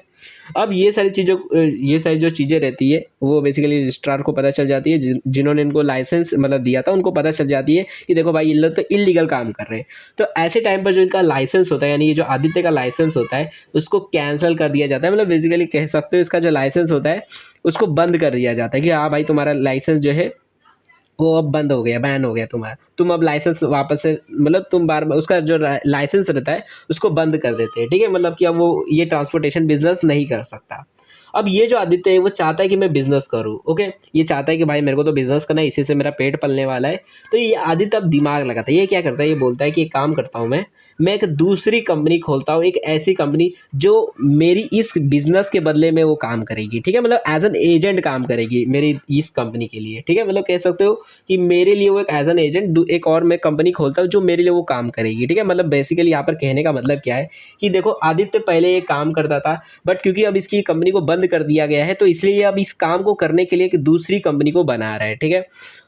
अब ये सारी जो चीज़ें रहती है वो बेसिकली रजिस्ट्रार को पता चल जाती है, जिन्होंने इनको लाइसेंस मतलब दिया था उनको पता चल जाती है कि देखो भाई ये लोग तो इलीगल काम कर रहे हैं। तो ऐसे टाइम पर जो इनका लाइसेंस होता है, यानी ये जो आदित्य का लाइसेंस होता है उसको कैंसिल कर दिया जाता है, मतलब बेसिकली कह सकते हो इसका जो लाइसेंस होता है उसको बंद कर दिया जाता है कि हाँ भाई तुम्हारा लाइसेंस जो है वो अब बंद हो गया, बैन हो गया तुम्हारा, तुम अब लाइसेंस वापस से मतलब तुम बार बार उसका जो लाइसेंस रहता है उसको बंद कर देते हैं, ठीक है, मतलब कि अब वो ये ट्रांसपोर्टेशन बिजनेस नहीं कर सकता। अब ये जो आदित्य है वो चाहता है कि मैं बिजनेस करूँ, ओके, ये चाहता है कि भाई मेरे को तो बिजनेस करना है, इसी से मेरा पेट पलने वाला है। तो ये आदित्य अब दिमाग लगाता है, ये क्या करता है, ये बोलता है कि एक काम करता हूँ मैं एक दूसरी कंपनी खोलता हूँ, एक ऐसी कंपनी जो मेरी इस बिजनेस के बदले में वो काम करेगी, ठीक है, मतलब एज एन एजेंट काम करेगी मेरी इस कंपनी के लिए, ठीक है, मतलब कह सकते हो कि मेरे लिए वो एक एज एन एजेंट एक और मैं कंपनी खोलता हूँ जो मेरे लिए वो काम करेगी, ठीक है, मतलब बेसिकली यहाँ पर कहने का मतलब क्या है कि देखो आदित्य पहले ये काम करता था, बट क्योंकि अब इसकी कंपनी को बंद कर दिया गया है तो इसलिए अब इस काम को करने के लिए एक दूसरी कंपनी को बना रहा है, ठीक है।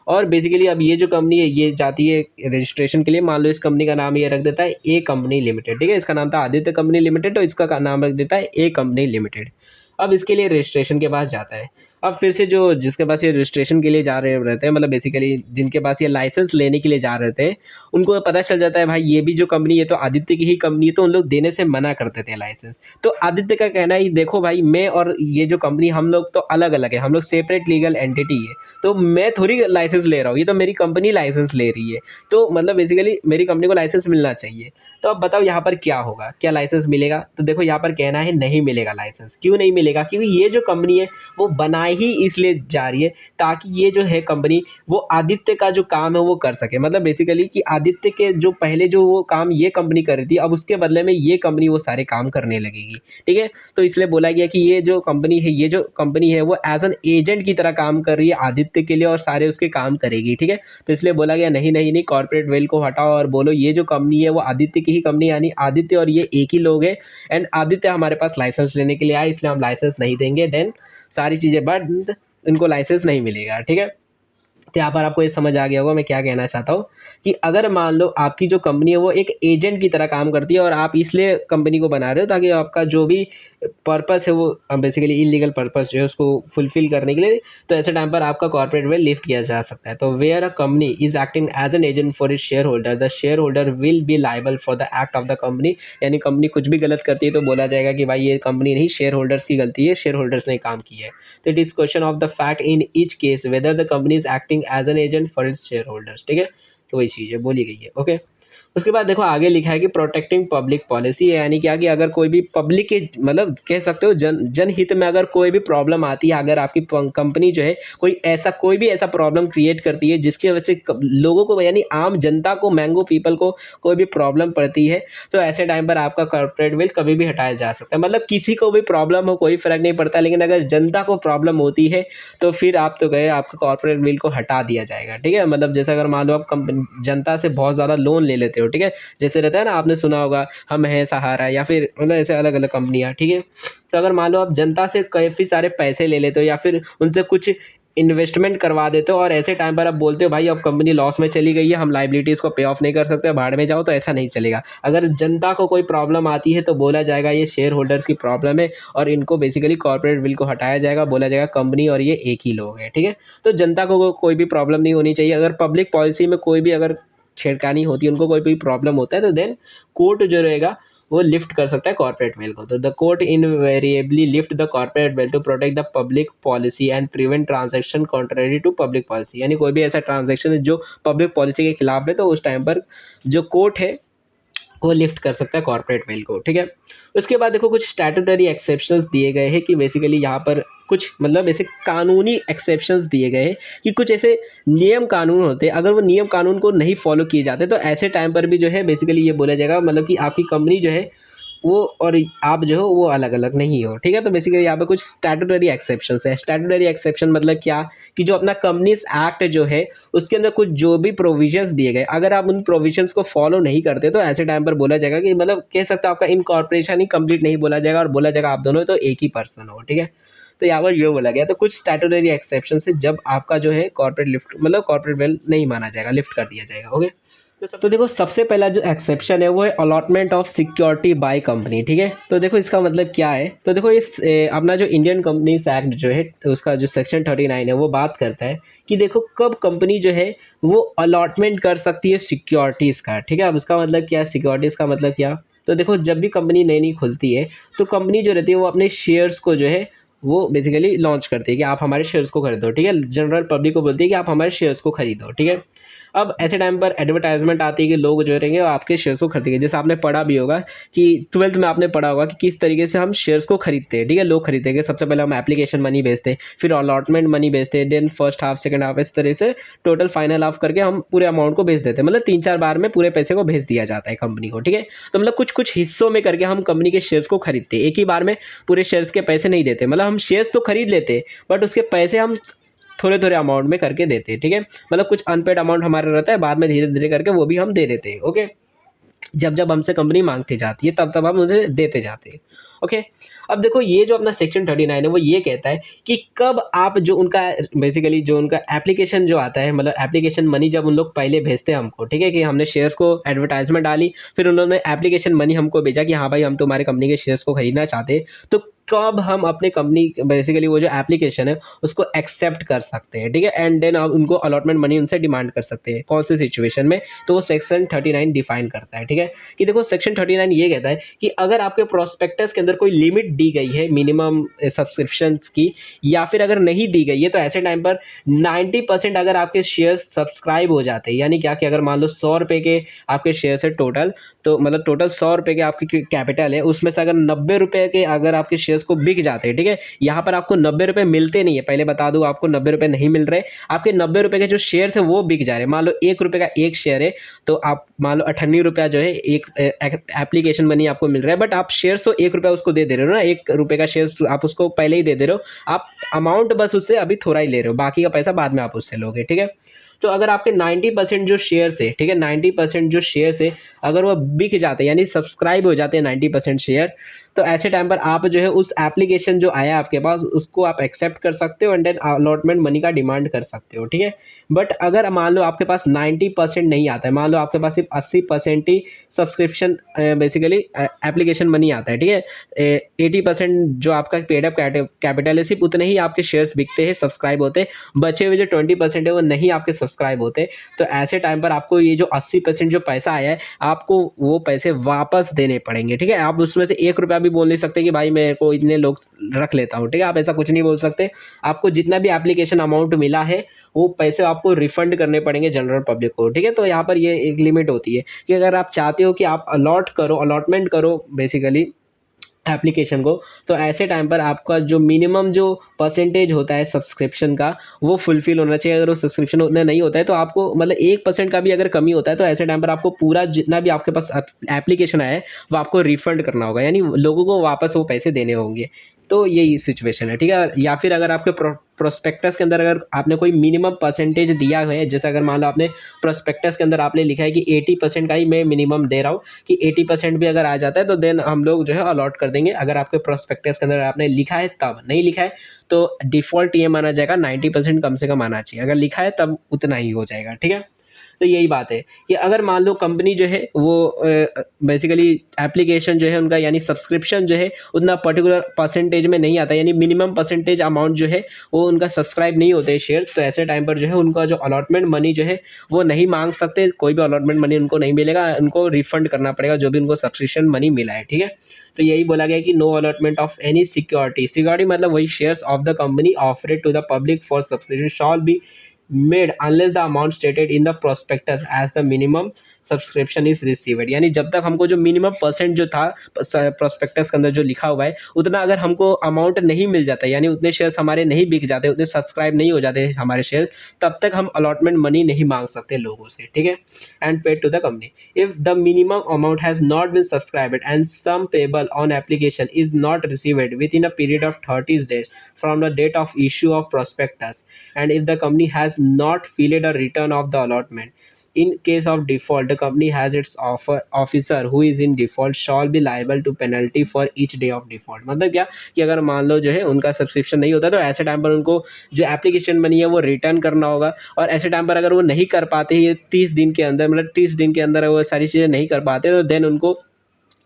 और बेसिकली अब ये जो कंपनी है ये जाती है रजिस्ट्रेशन के लिए, मान लो इस कंपनी का नाम ये रख देता है ए कंपनी लिमिटेड, ठीक है, इसका नाम था आदित्य कंपनी लिमिटेड, तो इसका नाम रख देता है ए कंपनी लिमिटेड। अब इसके लिए रजिस्ट्रेशन के पास जाता है। अब फिर से जो जिसके पास ये रजिस्ट्रेशन के लिए जा रहे रहते हैं, मतलब बेसिकली जिनके पास ये लाइसेंस लेने के लिए जा रहे थे, उनको पता चल जाता है भाई ये भी जो कंपनी है तो आदित्य की ही कंपनी है, तो उन लोग देने से मना करते थे लाइसेंस। तो आदित्य का कहना है देखो भाई मैं और ये जो कंपनी हम लोग तो अलग अलग है, हम लोग सेपरेट लीगल एंटिटी है, तो मैं थोड़ी लाइसेंस ले रहा हूँ, ये तो मेरी कंपनी लाइसेंस ले रही है, तो मतलब बेसिकली मेरी कंपनी को लाइसेंस मिलना चाहिए। तो अब बताओ यहाँ पर क्या होगा, क्या लाइसेंस मिलेगा? तो देखो यहाँ पर कहना है नहीं मिलेगा लाइसेंस। क्यों नहीं मिलेगा? क्योंकि ये जो कंपनी है वो बनाई ही इसलिए जा रही है ताकि ये जो है कंपनी वो आदित्य का जो काम है वो कर सके, मतलब बेसिकली कि आदित्य के जो पहले जो वो काम ये कंपनी कर रही थी अब उसके बदले में ये कंपनी वो सारे काम करने लगेगी, ठीक है। तो इसलिए बोला गया कि ये जो कंपनी है वो एज एन एजेंट की तरह काम कर रही है आदित्य के लिए और सारे उसके काम करेगी, ठीक है। तो इसलिए बोला गया नहीं नहीं नहीं, कॉर्पोरेट वेल को हटाओ और बोलो ये जो कंपनी है वो आदित्य की ही कंपनी, यानी आदित्य और ये एक ही लोग है, एंड आदित्य हमारे पास लाइसेंस लेने के लिए आए इसलिए हम लाइसेंस नहीं देंगे, देन सारी चीज़ें बंद, इनको लाइसेंस नहीं मिलेगा, ठीक है। तो यहाँ पर आपको ये समझ आ गया होगा मैं क्या कहना चाहता हूँ कि अगर मान लो आपकी जो कंपनी है वो एक एजेंट की तरह काम करती है और आप इसलिए कंपनी को बना रहे हो ताकि आपका जो भी पर्पस है वो बेसिकली इलीगल पर्पस जो है उसको फुलफिल करने के लिए, तो ऐसे टाइम पर आपका कॉर्पोरेट वेल लिफ्ट किया जा सकता है। तो where a company is acting as an agent for is shareholder, the shareholder will be liable for the act of the company, यानी कंपनी कुछ भी गलत करती है तो बोला जाएगा कि भाई ये कंपनी नहीं, शेयर होल्डर्स की गलती है, शेयर होल्डर्स ने काम किया है। तो it is question of the fact in each case whether the company is acting as an agent for its shareholders, ठीक है। तो वही चीज़ है बोली गई है, ओके। उसके बाद देखो आगे लिखा है कि प्रोटेक्टिंग पब्लिक पॉलिसी है, यानी क्या कि अगर कोई भी पब्लिक के मतलब कह सकते हो जनहित में अगर कोई भी प्रॉब्लम आती है, अगर आपकी कंपनी जो है कोई भी ऐसा प्रॉब्लम क्रिएट करती है जिसकी वजह से लोगों को यानी आम जनता को, मैंगो पीपल को कोई भी प्रॉब्लम पड़ती है, तो ऐसे टाइम पर आपका कॉर्पोरेट विल कभी भी हटाया जा सकता है। मतलब किसी को भी प्रॉब्लम हो कोई फर्क नहीं पड़ता, लेकिन अगर जनता को प्रॉब्लम होती है तो फिर आप तो गए, आपका कॉर्पोरेट विल को हटा दिया जाएगा, ठीक है। मतलब जैसे अगर मान लो आप जनता से बहुत ज़्यादा लोन ले लेते हो, ठीक है, जैसे रहता है ना, आपने सुना होगा हम है सहारा या फिर मतलब ऐसे अलग अलग कंपनियां, ठीक है। तो अगर मान लो आप जनता से काफ़ी सारे पैसे ले लेते हो या फिर उनसे कुछ इन्वेस्टमेंट करवा देते हो और ऐसे टाइम पर आप बोलते हो भाई अब कंपनी लॉस में चली गई है, हम लाइबिलिटीज़ को पे ऑफ नहीं कर सकते, भाड़ में जाओ, तो ऐसा नहीं चलेगा। अगर जनता को कोई प्रॉब्लम आती है तो बोला जाएगा ये शेयर होल्डर्स की प्रॉब्लम है और इनको बेसिकली कॉर्पोरेट विल को हटाया जाएगा, बोला जाएगा कंपनी और ये एक ही लोग हैं, ठीक है। तो जनता को कोई भी प्रॉब्लम नहीं होनी चाहिए। अगर पब्लिक पॉलिसी में कोई भी अगर छेड़खानी होती है, उनको कोई भी प्रॉब्लम होता है, तो देन कोर्ट जो रहेगा वो लिफ्ट कर सकता है कॉर्पोरेट वेल को। तो the court invariably lift the corporate veil to protect the public policy and prevent transaction contrary to public policy, यानी कोई भी ऐसा ट्रांजैक्शन है जो पब्लिक पॉलिसी के खिलाफ है तो उस टाइम पर जो कोर्ट है वो लिफ्ट कर सकता है कॉर्पोरेट वेल को, ठीक है। उसके बाद देखो कुछ स्टैट्यूटरी एक्सेप्शंस दिए गए हैं कि बेसिकली यहाँ पर कुछ मतलब ऐसे कानूनी एक्सेप्शंस दिए गए हैं कि कुछ ऐसे नियम कानून होते हैं, अगर वो नियम कानून को नहीं फॉलो किए जाते तो ऐसे टाइम पर भी जो है बेसिकली ये बोला जाएगा मतलब कि आपकी कंपनी जो है वो और आप जो हो वो अलग अलग नहीं हो, ठीक है। तो बेसिकली यहाँ पे कुछ स्टैट्यूटरी एक्सेप्शंस है। स्टैट्यूटरी एक्सेप्शन मतलब क्या कि जो अपना कंपनीज एक्ट जो है उसके अंदर कुछ जो भी प्रोविजंस दिए गए, अगर आप उन प्रोविजंस को फॉलो नहीं करते तो ऐसे टाइम पर बोला जाएगा कि मतलब कह सकते हो आपका इनकॉर्पोरेशन ही कंप्लीट नहीं बोला जाएगा और बोला जाएगा आप दोनों तो एक ही पर्सन हो, ठीक है। तो यहाँ पर ये बोला गया। तो कुछ स्टैट्यूटरी एक्सेप्शन से जब आपका जो है कॉर्पोरेट लिफ्ट मतलब कॉर्पोरेट वेल नहीं माना जाएगा, लिफ्ट कर दिया जाएगा, ओके। तो देखो सबसे पहला जो एक्सेप्शन है वो है allotment of security by company, ठीक है। तो देखो इसका मतलब क्या है, तो देखो इस अपना जो इंडियन कंपनीज एक्ट जो है उसका जो सेक्शन 39 है वो बात करता है कि देखो कब कंपनी जो है वो अलॉटमेंट कर सकती है सिक्योरिटीज़ का, ठीक है। अब उसका मतलब क्या है, सिक्योरिटीज़ का मतलब क्या, तो देखो जब भी कंपनी नई नई खुलती है तो कंपनी जो रहती है वो अपने शेयर्स को जो है वो बेसिकली लॉन्च करती है कि आप हमारे शेयर्स को खरीदो, ठीक है। जनरल पब्लिक को बोलती है कि आप हमारे शेयर्स को खरीदो, ठीक है। अब ऐसे टाइम पर एडवर्टाइजमेंट आती है कि लोग जो रहेंगे वो आपके शेयर्स को खरीदेंगे। जैसे आपने पढ़ा भी होगा कि 12th में आपने पढ़ा होगा कि किस तरीके से हम शेयर्स को खरीदते हैं, ठीक है। लोग खरीदेंगे, सबसे पहले हम एप्लीकेशन मनी भेजते हैं, फिर अलॉटमेंट मनी भेजते हैं, then first half second half, इस तरह से टोटल फाइनल हाफ करके हम पूरे अमाउंट को भेज देते हैं। मतलब 3-4 बार में पूरे पैसे को भेज दिया जाता है कंपनी को, ठीक है। तो मतलब कुछ कुछ हिस्सों में करके हम कंपनी के शेयर्स को खरीदते हैं, एक ही बार में पूरे शेयर्स के पैसे नहीं देते। मतलब हम शेयर्स तो खरीद लेते हैं बट उसके पैसे हम थोड़े थोड़े अमाउंट में करके देते हैं, ठीक है। मतलब कुछ अनपेड अमाउंट हमारा रहता है, बाद में धीरे धीरे करके वो भी हम दे देते हैं, ओके। जब जब हमसे कंपनी मांगती जाती है तब तब हम उन्हें देते जाते हैं, ओके। अब देखो ये जो अपना सेक्शन 39 है वो ये कहता है कि कब आप जो उनका बेसिकली जो उनका एप्लीकेशन जो आता है, मतलब एप्लीकेशन मनी जब उन लोग पहले भेजते हैं हमको, ठीक है, कि हमने शेयर्स को एडवर्टाइजमेंट डाली, फिर उन्होंने एप्लीकेशन मनी हमको भेजा कि हाँ भाई हम तुम्हारे कंपनी के शेयर्स को खरीदना चाहते हैं, तो कब हम अपने कंपनी बेसिकली वो जो एप्लीकेशन है उसको एक्सेप्ट कर सकते हैं, ठीक है। एंड देन आप उनको अलॉटमेंट मनी उनसे डिमांड कर सकते हैं, कौन सी सिचुएशन में, तो वो सेक्शन 39 डिफाइन करता है, ठीक है। कि देखो सेक्शन 39 ये कहता है कि अगर आपके प्रोस्पेक्टस के अंदर कोई लिमिट दी गई है मिनिमम सब्सक्रिप्शंस की, या फिर अगर नहीं दी गई है, तो ऐसे टाइम पर 90% अगर आपके शेयर सब्सक्राइब हो जाते हैं, यानी क्या कि अगर मान लो 100 रुपये के आपके शेयर है टोटल, तो मतलब टोटल 100 रुपये के आपकी कैपिटल है, उसमें से अगर 90 रुपये के अगर आपके शेयर्स को बिक जाते हैं, ठीक है। यहाँ पर आपको 90 रुपये मिलते नहीं है, पहले बता दूँ आपको 90 रुपये नहीं मिल रहे, आपके 90 रुपये के जो शेयर्स है वो बिक जा रहे हैं। मान लो 1 रुपये का एक शेयर है, तो आप मान लो 98 रुपया जो है एक एप्लीकेशन मनी आपको मिल रहा है, बट आप शेयर्स तो 1 रुपया उसको दे दे रहे हो ना, 1 रुपये का शेयर आप उसको पहले ही दे दे रहे हो, आप अमाउंट बस उससे अभी थोड़ा ही ले रहे हो, बाकी का पैसा बाद में आप उससे लोगे, ठीक है। तो अगर आपके 90% जो शेयर्स है, ठीक है, 90% जो शेयर्स है अगर वो बिक जाते हैं, यानी सब्सक्राइब हो जाते हैं 90% शेयर, तो ऐसे टाइम पर आप जो है उस एप्लीकेशन जो आया आपके पास उसको आप एक्सेप्ट कर सकते हो एंड देन अलॉटमेंट मनी का डिमांड कर सकते हो, ठीक है। बट अगर मान लो आपके पास 90% नहीं आता है, मान लो आपके पास सिर्फ 80% ही सब्सक्रिप्शन बेसिकली एप्लीकेशन मनी आता है, ठीक है, 80% जो आपका पेड अप कैपिटल है सिर्फ उतने ही आपके शेयर्स बिकते हैं, सब्सक्राइब होते हैं, बचे हुए जो 20% है वो नहीं आपके सब्सक्राइब होते, तो ऐसे टाइम पर आपको ये जो 80% जो पैसा आया है आपको वो पैसे वापस देने पड़ेंगे, ठीक है। आप उसमें से 1 रुपया भी बोल नहीं सकते कि भाई मेरे को इतने लोग रख लेता हूँ, ठीक है, आप ऐसा कुछ नहीं बोल सकते। आपको जितना भी एप्लीकेशन अमाउंट मिला है वो पैसे आपको रिफंड करने पड़ेंगे जनरल पब्लिक को, ठीक है। तो यहाँ पर ये एक लिमिट होती है कि अगर आप चाहते हो कि आप अलॉटमेंट करो बेसिकली एप्लीकेशन को, तो ऐसे टाइम पर आपका जो मिनिमम जो परसेंटेज होता है सब्सक्रिप्शन का वो फुलफिल होना चाहिए। अगर वो सब्सक्रिप्शन उतना नहीं होता है तो आपको मतलब 1% का भी अगर कमी होता है तो ऐसे टाइम पर आपको पूरा जितना भी आपके पास एप्लीकेशन आया है वो आपको रिफंड करना होगा, यानी लोगों को वापस वो पैसे देने होंगे। तो यही सिचुएशन है, ठीक है। या फिर अगर आपके प्रोस्पेक्टस के अंदर अगर आपने कोई मिनिमम परसेंटेज दिया है, जैसे अगर मान लो आपने प्रोस्पेक्टस के अंदर आपने लिखा है कि 80% का ही मैं मिनिमम दे रहा हूँ, कि 80% भी अगर आ जाता है तो देन हम लोग जो है अलॉट कर देंगे। अगर आपके प्रोस्पेक्टस के अंदर आपने लिखा है, तब नहीं लिखा है तो डिफॉल्ट ये माना जाएगा 90% कम से कम आना चाहिए, अगर लिखा है तब उतना ही हो जाएगा, ठीक है। तो यही बात है कि अगर मान लो कंपनी जो है वो बेसिकली एप्लीकेशन जो है उनका यानी सब्सक्रिप्शन जो है उतना पर्टिकुलर परसेंटेज में नहीं आता, यानी मिनिमम परसेंटेज अमाउंट जो है वो उनका सब्सक्राइब नहीं होते शेयर, तो ऐसे टाइम पर जो है उनका जो अलॉटमेंट मनी जो है वो नहीं मांग सकते, कोई भी अलॉटमेंट मनी उनको नहीं मिलेगा, उनको रिफंड करना पड़ेगा जो भी उनको सब्सक्रिप्शन मनी मिला है, ठीक है। तो यही बोला गया कि no allotment of any security मतलब वही shares of the company offered to the public for subscription shall be made unless the amount stated in the prospectus as the minimum subscription is received, यानी जब तक हमको जो मिनिमम परसेंट जो था प्रोस्पेक्टस के अंदर जो लिखा हुआ है उतना अगर हमको अमाउंट नहीं मिल जाता, यानी उतने शेयर्स हमारे नहीं बिक जाते, उतने सब्सक्राइब नहीं हो जाते हमारे शेयर, तब तक हम अलॉटमेंट मनी नहीं मांग सकते लोगों से, ठीक है। And paid to the company if the minimum amount has not been subscribed and sum payable on application is not received within a period of 30 days from the date of issue of prospectus and if the company has not filed a return of the allotment, in case of default the company has its officer who is in default shall be liable to penalty for each day of default. मतलब क्या कि अगर मान लो जो है उनका सब्सक्रिप्शन नहीं होता तो ऐसे टाइम पर उनको जो एप्लीकेशन बनी है वो रिटर्न करना होगा, और ऐसे टाइम पर अगर वो नहीं कर पाते ये 30 दिन के अंदर, मतलब 30 दिन के अंदर वो सारी चीज़ें नहीं कर पाते तो देन उनको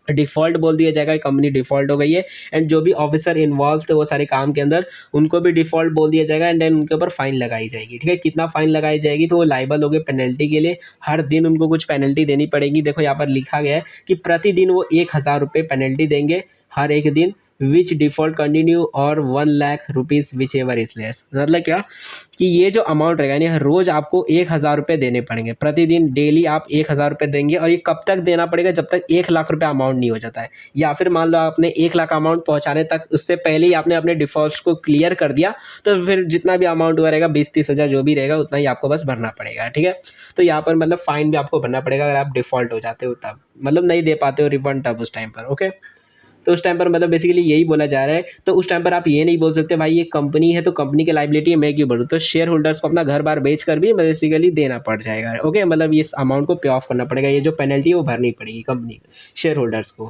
डिफ़ॉल्ट बोल दिया जाएगा, कंपनी डिफ़ॉल्ट हो गई है। एंड जो भी ऑफिसर इन्वॉल्व थे वो सारे काम के अंदर उनको भी डिफ़ॉल्ट बोल दिया जाएगा, एंड देन उनके ऊपर फाइन लगाई जाएगी। ठीक है, कितना फाइन लगाई जाएगी तो वो लाइबल हो गए पेनल्टी के लिए, हर दिन उनको कुछ पेनल्टी देनी पड़ेगी। देखो यहाँ पर लिखा गया है कि प्रतिदिन वो 1,000 रुपये पेनल्टी देंगे हर एक दिन, विच डिफ़ॉल्ट कंटिन्यू और 1,00,000 rupees which ever is less. मतलब क्या कि ये जो अमाउंट रहेगा यानी हर रोज आपको 1,000 रुपये देने पड़ेंगे, प्रतिदिन डेली आप 1,000 रुपये देंगे, और ये कब तक देना पड़ेगा, जब तक 1,00,000 रुपये अमाउंट नहीं हो जाता है, या फिर मान लो आपने 1,00,000 अमाउंट पहुंचाने तक उससे पहले ही आपने अपने डिफॉल्ट को क्लियर कर दिया, तो फिर जितना भी अमाउंट हुआ रहेगा 20-30 हज़ार जो भी रहेगा उतना ही आपको बस भरना पड़ेगा। ठीक है, तो यहाँ पर मतलब फाइन भी आपको भरना पड़ेगा अगर आप डिफॉल्ट हो जाते हो तब, मतलब नहीं दे पाते हो रिफंड तब उस टाइम पर। ओके, तो उस टाइम पर मतलब बेसिकली यही बोला जा रहा है। तो उस टाइम पर आप ये नहीं बोल सकते भाई ये कंपनी है तो कंपनी की लाइबिलिटी है मैं क्यों भरूँ, तो शेयर होल्डर्स को अपना घर बार बेच कर भी बेसिकली देना पड़ जाएगा। ओके, मतलब इस अमाउंट को पे ऑफ करना पड़ेगा, ये जो पेनल्टी है वो भरनी पड़ेगी कंपनी शेयर होल्डर्स को।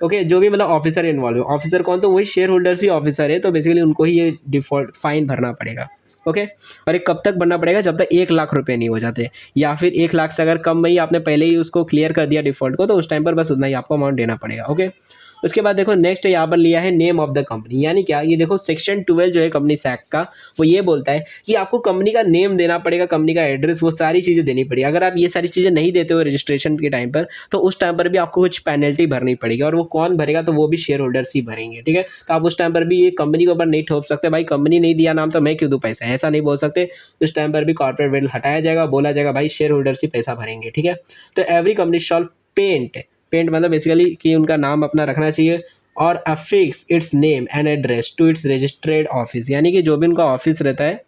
ओके, जो भी मतलब ऑफिसर इन्वॉल्व है, ऑफिसर कौन, तो वही शेयर होल्डर्स ही ऑफिसर है, तो बेसिकली उनको ही ये डिफॉल्ट फाइन भरना पड़ेगा। ओके, और ये कब तक भरना पड़ेगा, जब तक 1,00,000 रुपये नहीं हो जाते, या फिर 1,00,000 से अगर कम में ही आपने पहले ही उसको क्लियर कर दिया डिफॉल्ट को, तो उस टाइम पर बस उतना ही आपको अमाउंट देना पड़ेगा। ओके, उसके बाद देखो नेक्स्ट यहाँ पर लिया है नेम ऑफ द कंपनी, यानी क्या, ये देखो सेक्शन 12 जो है कंपनी एक्ट का वो ये बोलता है कि आपको कंपनी का नेम देना पड़ेगा, कंपनी का एड्रेस, वो सारी चीज़ें देनी पड़ेगी। अगर आप ये सारी चीज़ें नहीं देते हो रजिस्ट्रेशन के टाइम पर तो उस टाइम पर भी आपको कुछ पेनल्टी भरनी पड़ेगी, और वो कौन भरेगा, तो वो भी शेयर होल्डर्स ही भरेंगे। ठीक है, तो आप उस टाइम पर भी ये कंपनी के ऊपर नहीं ठोप सकते भाई कंपनी नहीं दिया नाम तो मैं क्यों दूँ पैसा, ऐसा नहीं बोल सकते। उस टाइम पर भी कॉर्पोरेट वेल हटाया जाएगा, बोला जाएगा भाई शेयर होल्डर्स ही पैसा भरेंगे। ठीक है, तो every company shall paint, paint मतलब बेसिकली कि उनका नाम अपना रखना चाहिए, और affix its name and address to its registered office, यानी कि जो भी उनका ऑफिस रहता है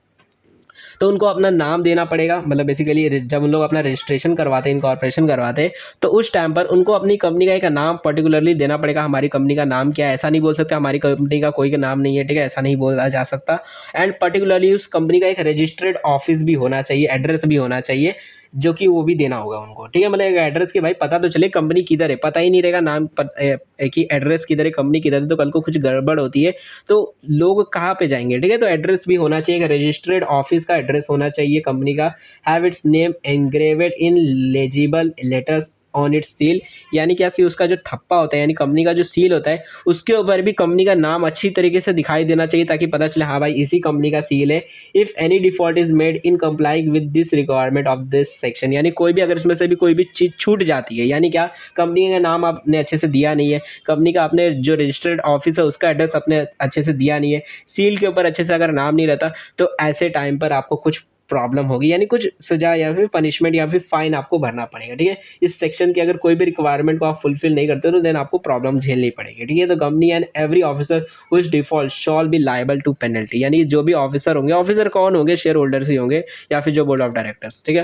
तो उनको अपना नाम देना पड़ेगा। मतलब बेसिकली जब उन लोग अपना रजिस्ट्रेशन करवाते हैं, इनकॉर्पोरेशन करवाते हैं, तो उस टाइम पर उनको अपनी कंपनी का एक नाम पर्टिकुलरली देना पड़ेगा। हमारी कंपनी का नाम क्या है, ऐसा नहीं बोल सकते हमारी कंपनी का कोई का नाम नहीं है। ठीक है, ऐसा नहीं बोला जा सकता। एंड पर्टिकुलरली उस कंपनी का एक रजिस्टर्ड ऑफिस भी होना चाहिए, एड्रेस भी होना चाहिए, जो कि वो भी देना होगा उनको। ठीक है, मतलब एक एड्रेस के भाई पता तो चले कंपनी किधर है, पता ही नहीं रहेगा नाम कि एड्रेस किधर है, कंपनी किधर है, तो कल को कुछ गड़बड़ होती है तो लोग कहाँ पे जाएंगे। ठीक है, तो एड्रेस भी होना चाहिए, एक रजिस्टर्ड ऑफिस का एड्रेस होना चाहिए कंपनी का। Have its name engraved in legible letters on its seal, यानी क्या कि उसका जो ठप्पा होता है यानी कंपनी का जो सील होता है उसके ऊपर भी कंपनी का नाम अच्छी तरीके से दिखाई देना चाहिए, ताकि पता चले हाँ भाई इसी कंपनी का सील है। If any default is made in complying with this requirement of this section, यानी कोई भी अगर इसमें से भी कोई भी चीज छूट जाती है, यानी क्या कंपनी का नाम आपने अच्छे से दिया नहीं है, कंपनी का आपने जो रजिस्टर्ड ऑफिस है उसका एड्रेस आपने अच्छे से दिया नहीं है, सील के ऊपर अच्छे से अगर नाम नहीं रहता, तो ऐसे टाइम पर आपको कुछ प्रॉब्लम होगी, यानी कुछ सजा या फिर पनिशमेंट या फिर फाइन आपको भरना पड़ेगा। ठीक है, इस सेक्शन की अगर कोई भी रिक्वायरमेंट को आप फुलफिल नहीं करते तो देन आपको प्रॉब्लम झेलनी पड़ेगी। ठीक है, तो company and every officer who is default shall be liable to penalty, यानी जो भी ऑफिसर होंगे, ऑफिसर कौन होंगे, शेयर होल्डर्स ही होंगे या फिर जो बोर्ड ऑफ डायरेक्टर्स। ठीक है,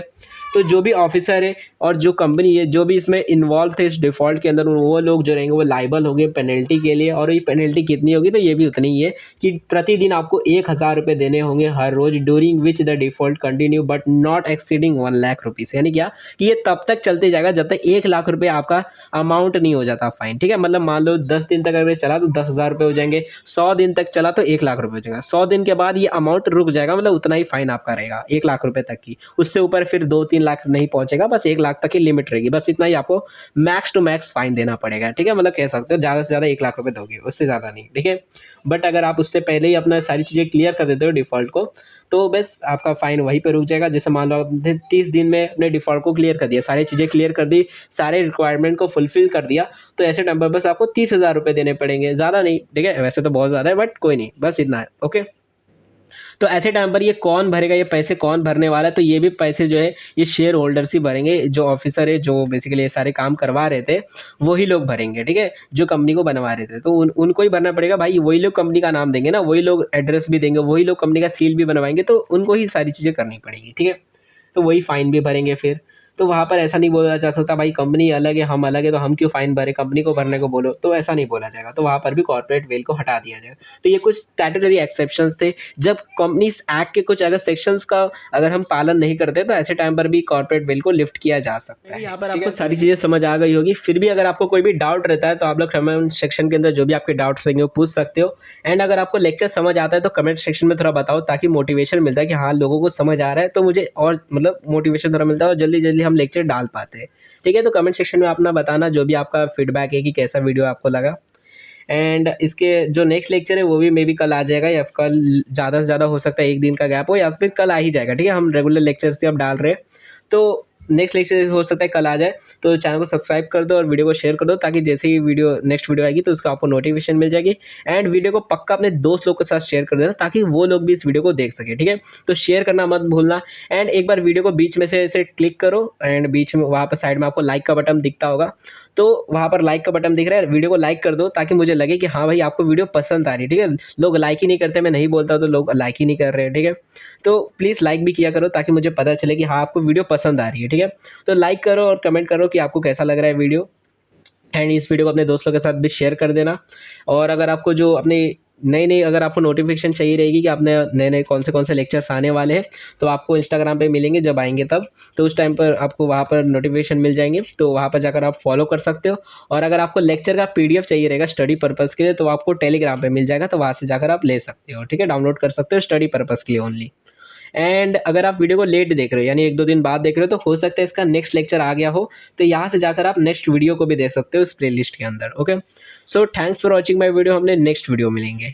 तो जो भी ऑफिसर है और जो कंपनी है जो भी इसमें इन्वॉल्व थे इस डिफॉल्ट के अंदर, वो लोग जो रहेंगे वो लायबल होंगे पेनल्टी के लिए। और ये पेनल्टी कितनी होगी, तो ये भी उतनी ही है कि प्रतिदिन आपको 1,000 रुपये देने होंगे हर रोज, during which the default continue but not exceeding 1,00,000 rupees. यानी क्या कि ये तब तक चलते जाएगा जब तक 1,00,000 रुपये आपका अमाउंट नहीं हो जाता फाइन। ठीक है, मतलब मान लो 10 दिन तक अगर ये चला तो 10,000 रुपये हो जाएंगे, 100 दिन तक चला तो 1,00,000 रुपये हो जाएगा, 100 दिन के बाद ये अमाउंट रुक जाएगा, मतलब उतना ही फाइन आपका रहेगा 1,00,000 रुपये तक की, उससे ऊपर फिर 2-3 लाख नहीं पहुंचेगा, बस 1,00,000 तक की लिमिट रहेगी, बस इतना ही आपको मैक्स टू मैक्स फाइन देना पड़ेगा। ठीक है, मतलब कह सकते हो ज़्यादा से ज़्यादा 1,00,000 रुपये दोगे, उससे ज़्यादा नहीं। ठीक है, बट अगर आप उससे पहले ही अपना सारी चीज़ें क्लियर कर देते हो डिफ़ॉल्ट को, तो बस आपका फाइन वहीं पे रुक जाएगा। जैसे मान लो आपने 30 दिन में अपने डिफ़ॉल्ट को क्लियर कर दिया, सारी चीज़ें क्लियर कर दी, सारे रिक्वायरमेंट को फुलफिल कर दिया, तो ऐसे टाइम पर बस आपको 30,000 रुपये देने पड़ेंगे, ज़्यादा नहीं। ठीक है, वैसे तो बहुत ज़्यादा है बट कोई नहीं, बस इतना है। ओके, तो ऐसे टाइम पर ये कौन भरेगा, ये पैसे कौन भरने वाला है, तो ये भी पैसे जो है ये शेयर होल्डर्स ही भरेंगे, जो ऑफिसर है जो बेसिकली ये सारे काम करवा रहे थे वही लोग भरेंगे। ठीक है, जो कंपनी को बनवा रहे थे तो उनको ही भरना पड़ेगा भाई, वही लोग कंपनी का नाम देंगे ना, वही लोग एड्रेस भी देंगे, वही लोग कंपनी का सील भी बनवाएंगे, तो उनको ही सारी चीज़ें करनी पड़ेगी। ठीक है, तो वही फाइन भी भरेंगे फिर। तो वहाँ पर ऐसा नहीं बोला जा सकता भाई कंपनी अलग है हम अलग है तो हम क्यों फाइन भरे, कंपनी को भरने को बोलो, तो ऐसा नहीं बोला जाएगा। तो वहाँ पर भी कॉर्पोरेट वेल को हटा दिया जाएगा। तो ये कुछ स्टैट्यूटरी एक्सेप्शंस थे, जब कंपनीज एक्ट के कुछ अगर सेक्शंस का अगर हम पालन नहीं करते तो ऐसे टाइम पर भी कॉर्पोरेट वेल को लिफ्ट किया जा सकता है। यहाँ पर आपको सारी चीज़ें समझ आ गई होगी। फिर भी अगर आपको कोई भी डाउट रहता है तो आप लोग कमेंट सेक्शन के अंदर जो भी आपके डाउट्स रहेंगे वो पूछ सकते हो। एंड अगर आपको लेक्चर समझ आता है तो कमेंट सेक्शन में थोड़ा बताओ, ताकि मोटिवेशन मिलता है कि हाँ लोगों को समझ आ रहा है, तो मुझे और मतलब मोटिवेशन थोड़ा मिलता है और जल्दी जल्दी हम लेक्चर डाल पाते हैं। ठीक है, तो कमेंट सेक्शन में अपना बताना जो भी आपका फीडबैक है कि कैसा वीडियो आपको लगा। एंड इसके जो नेक्स्ट लेक्चर है वो भी मे बी कल आ जाएगा, या कल ज़्यादा से ज़्यादा हो सकता है एक दिन का गैप हो, या फिर कल आ ही जाएगा। ठीक है, हम रेगुलर लेक्चर से अब डाल रहे हैं, तो नेक्स्ट लेक्चर हो सकता है कल आ जाए। तो चैनल को सब्सक्राइब कर दो और वीडियो को शेयर कर दो, ताकि जैसे ही वीडियो नेक्स्ट वीडियो आएगी तो उसका आपको नोटिफिकेशन मिल जाएगी। एंड वीडियो को पक्का अपने दोस्त लोग के साथ शेयर कर देना, ताकि वो लोग भी इस वीडियो को देख सके। ठीक है, तो शेयर करना मत भूलना। एंड एक बार वीडियो को बीच में से ऐसे क्लिक करो, एंड बीच में वहाँ पर साइड में आपको लाइक का बटन दिखता होगा, तो वहाँ पर लाइक का बटन दिख रहा है, वीडियो को लाइक कर दो, ताकि मुझे लगे कि हाँ भाई आपको वीडियो पसंद आ रही है। ठीक है, लोग लाइक ही नहीं करते, मैं नहीं बोलता तो लोग लाइक ही नहीं कर रहे हैं। ठीक है, तो प्लीज़ लाइक भी किया करो, ताकि मुझे पता चले कि हाँ आपको वीडियो पसंद आ रही है। ठीक है, तो लाइक करो और कमेंट करो कि आपको कैसा लग रहा है वीडियो। एंड इस वीडियो को अपने दोस्तों के साथ भी शेयर कर देना। और अगर आपको जो अपने नई नई अगर आपको नोटिफिकेशन चाहिए रहेगी कि आपने नए नए कौन से लेक्चर्स आने वाले हैं, तो आपको इंस्टाग्राम पे मिलेंगे जब आएंगे तब, तो उस टाइम पर आपको वहाँ पर नोटिफिकेशन मिल जाएंगे, तो वहाँ पर जाकर आप फॉलो कर सकते हो। और अगर आपको लेक्चर का पीडीएफ चाहिए रहेगा स्टडी पर्पज़ के लिए, तो आपको टेलीग्राम पे मिल जाएगा, तो वहाँ से जाकर आप ले सकते हो। ठीक है, डाउनलोड कर सकते हो स्टडी पर्पज़ के लिए ओनली। एंड अगर आप वीडियो को लेट देख रहे हो, यानी 1-2 दिन बाद देख रहे हो, तो हो सकता है इसका नेक्स्ट लेक्चर आ गया हो, तो यहाँ से जाकर आप नेक्स्ट वीडियो को भी देख सकते हो इस प्लेलिस्ट के अंदर। Okay, so thanks for watching my video, हमने नेक्स्ट वीडियो मिलेंगे।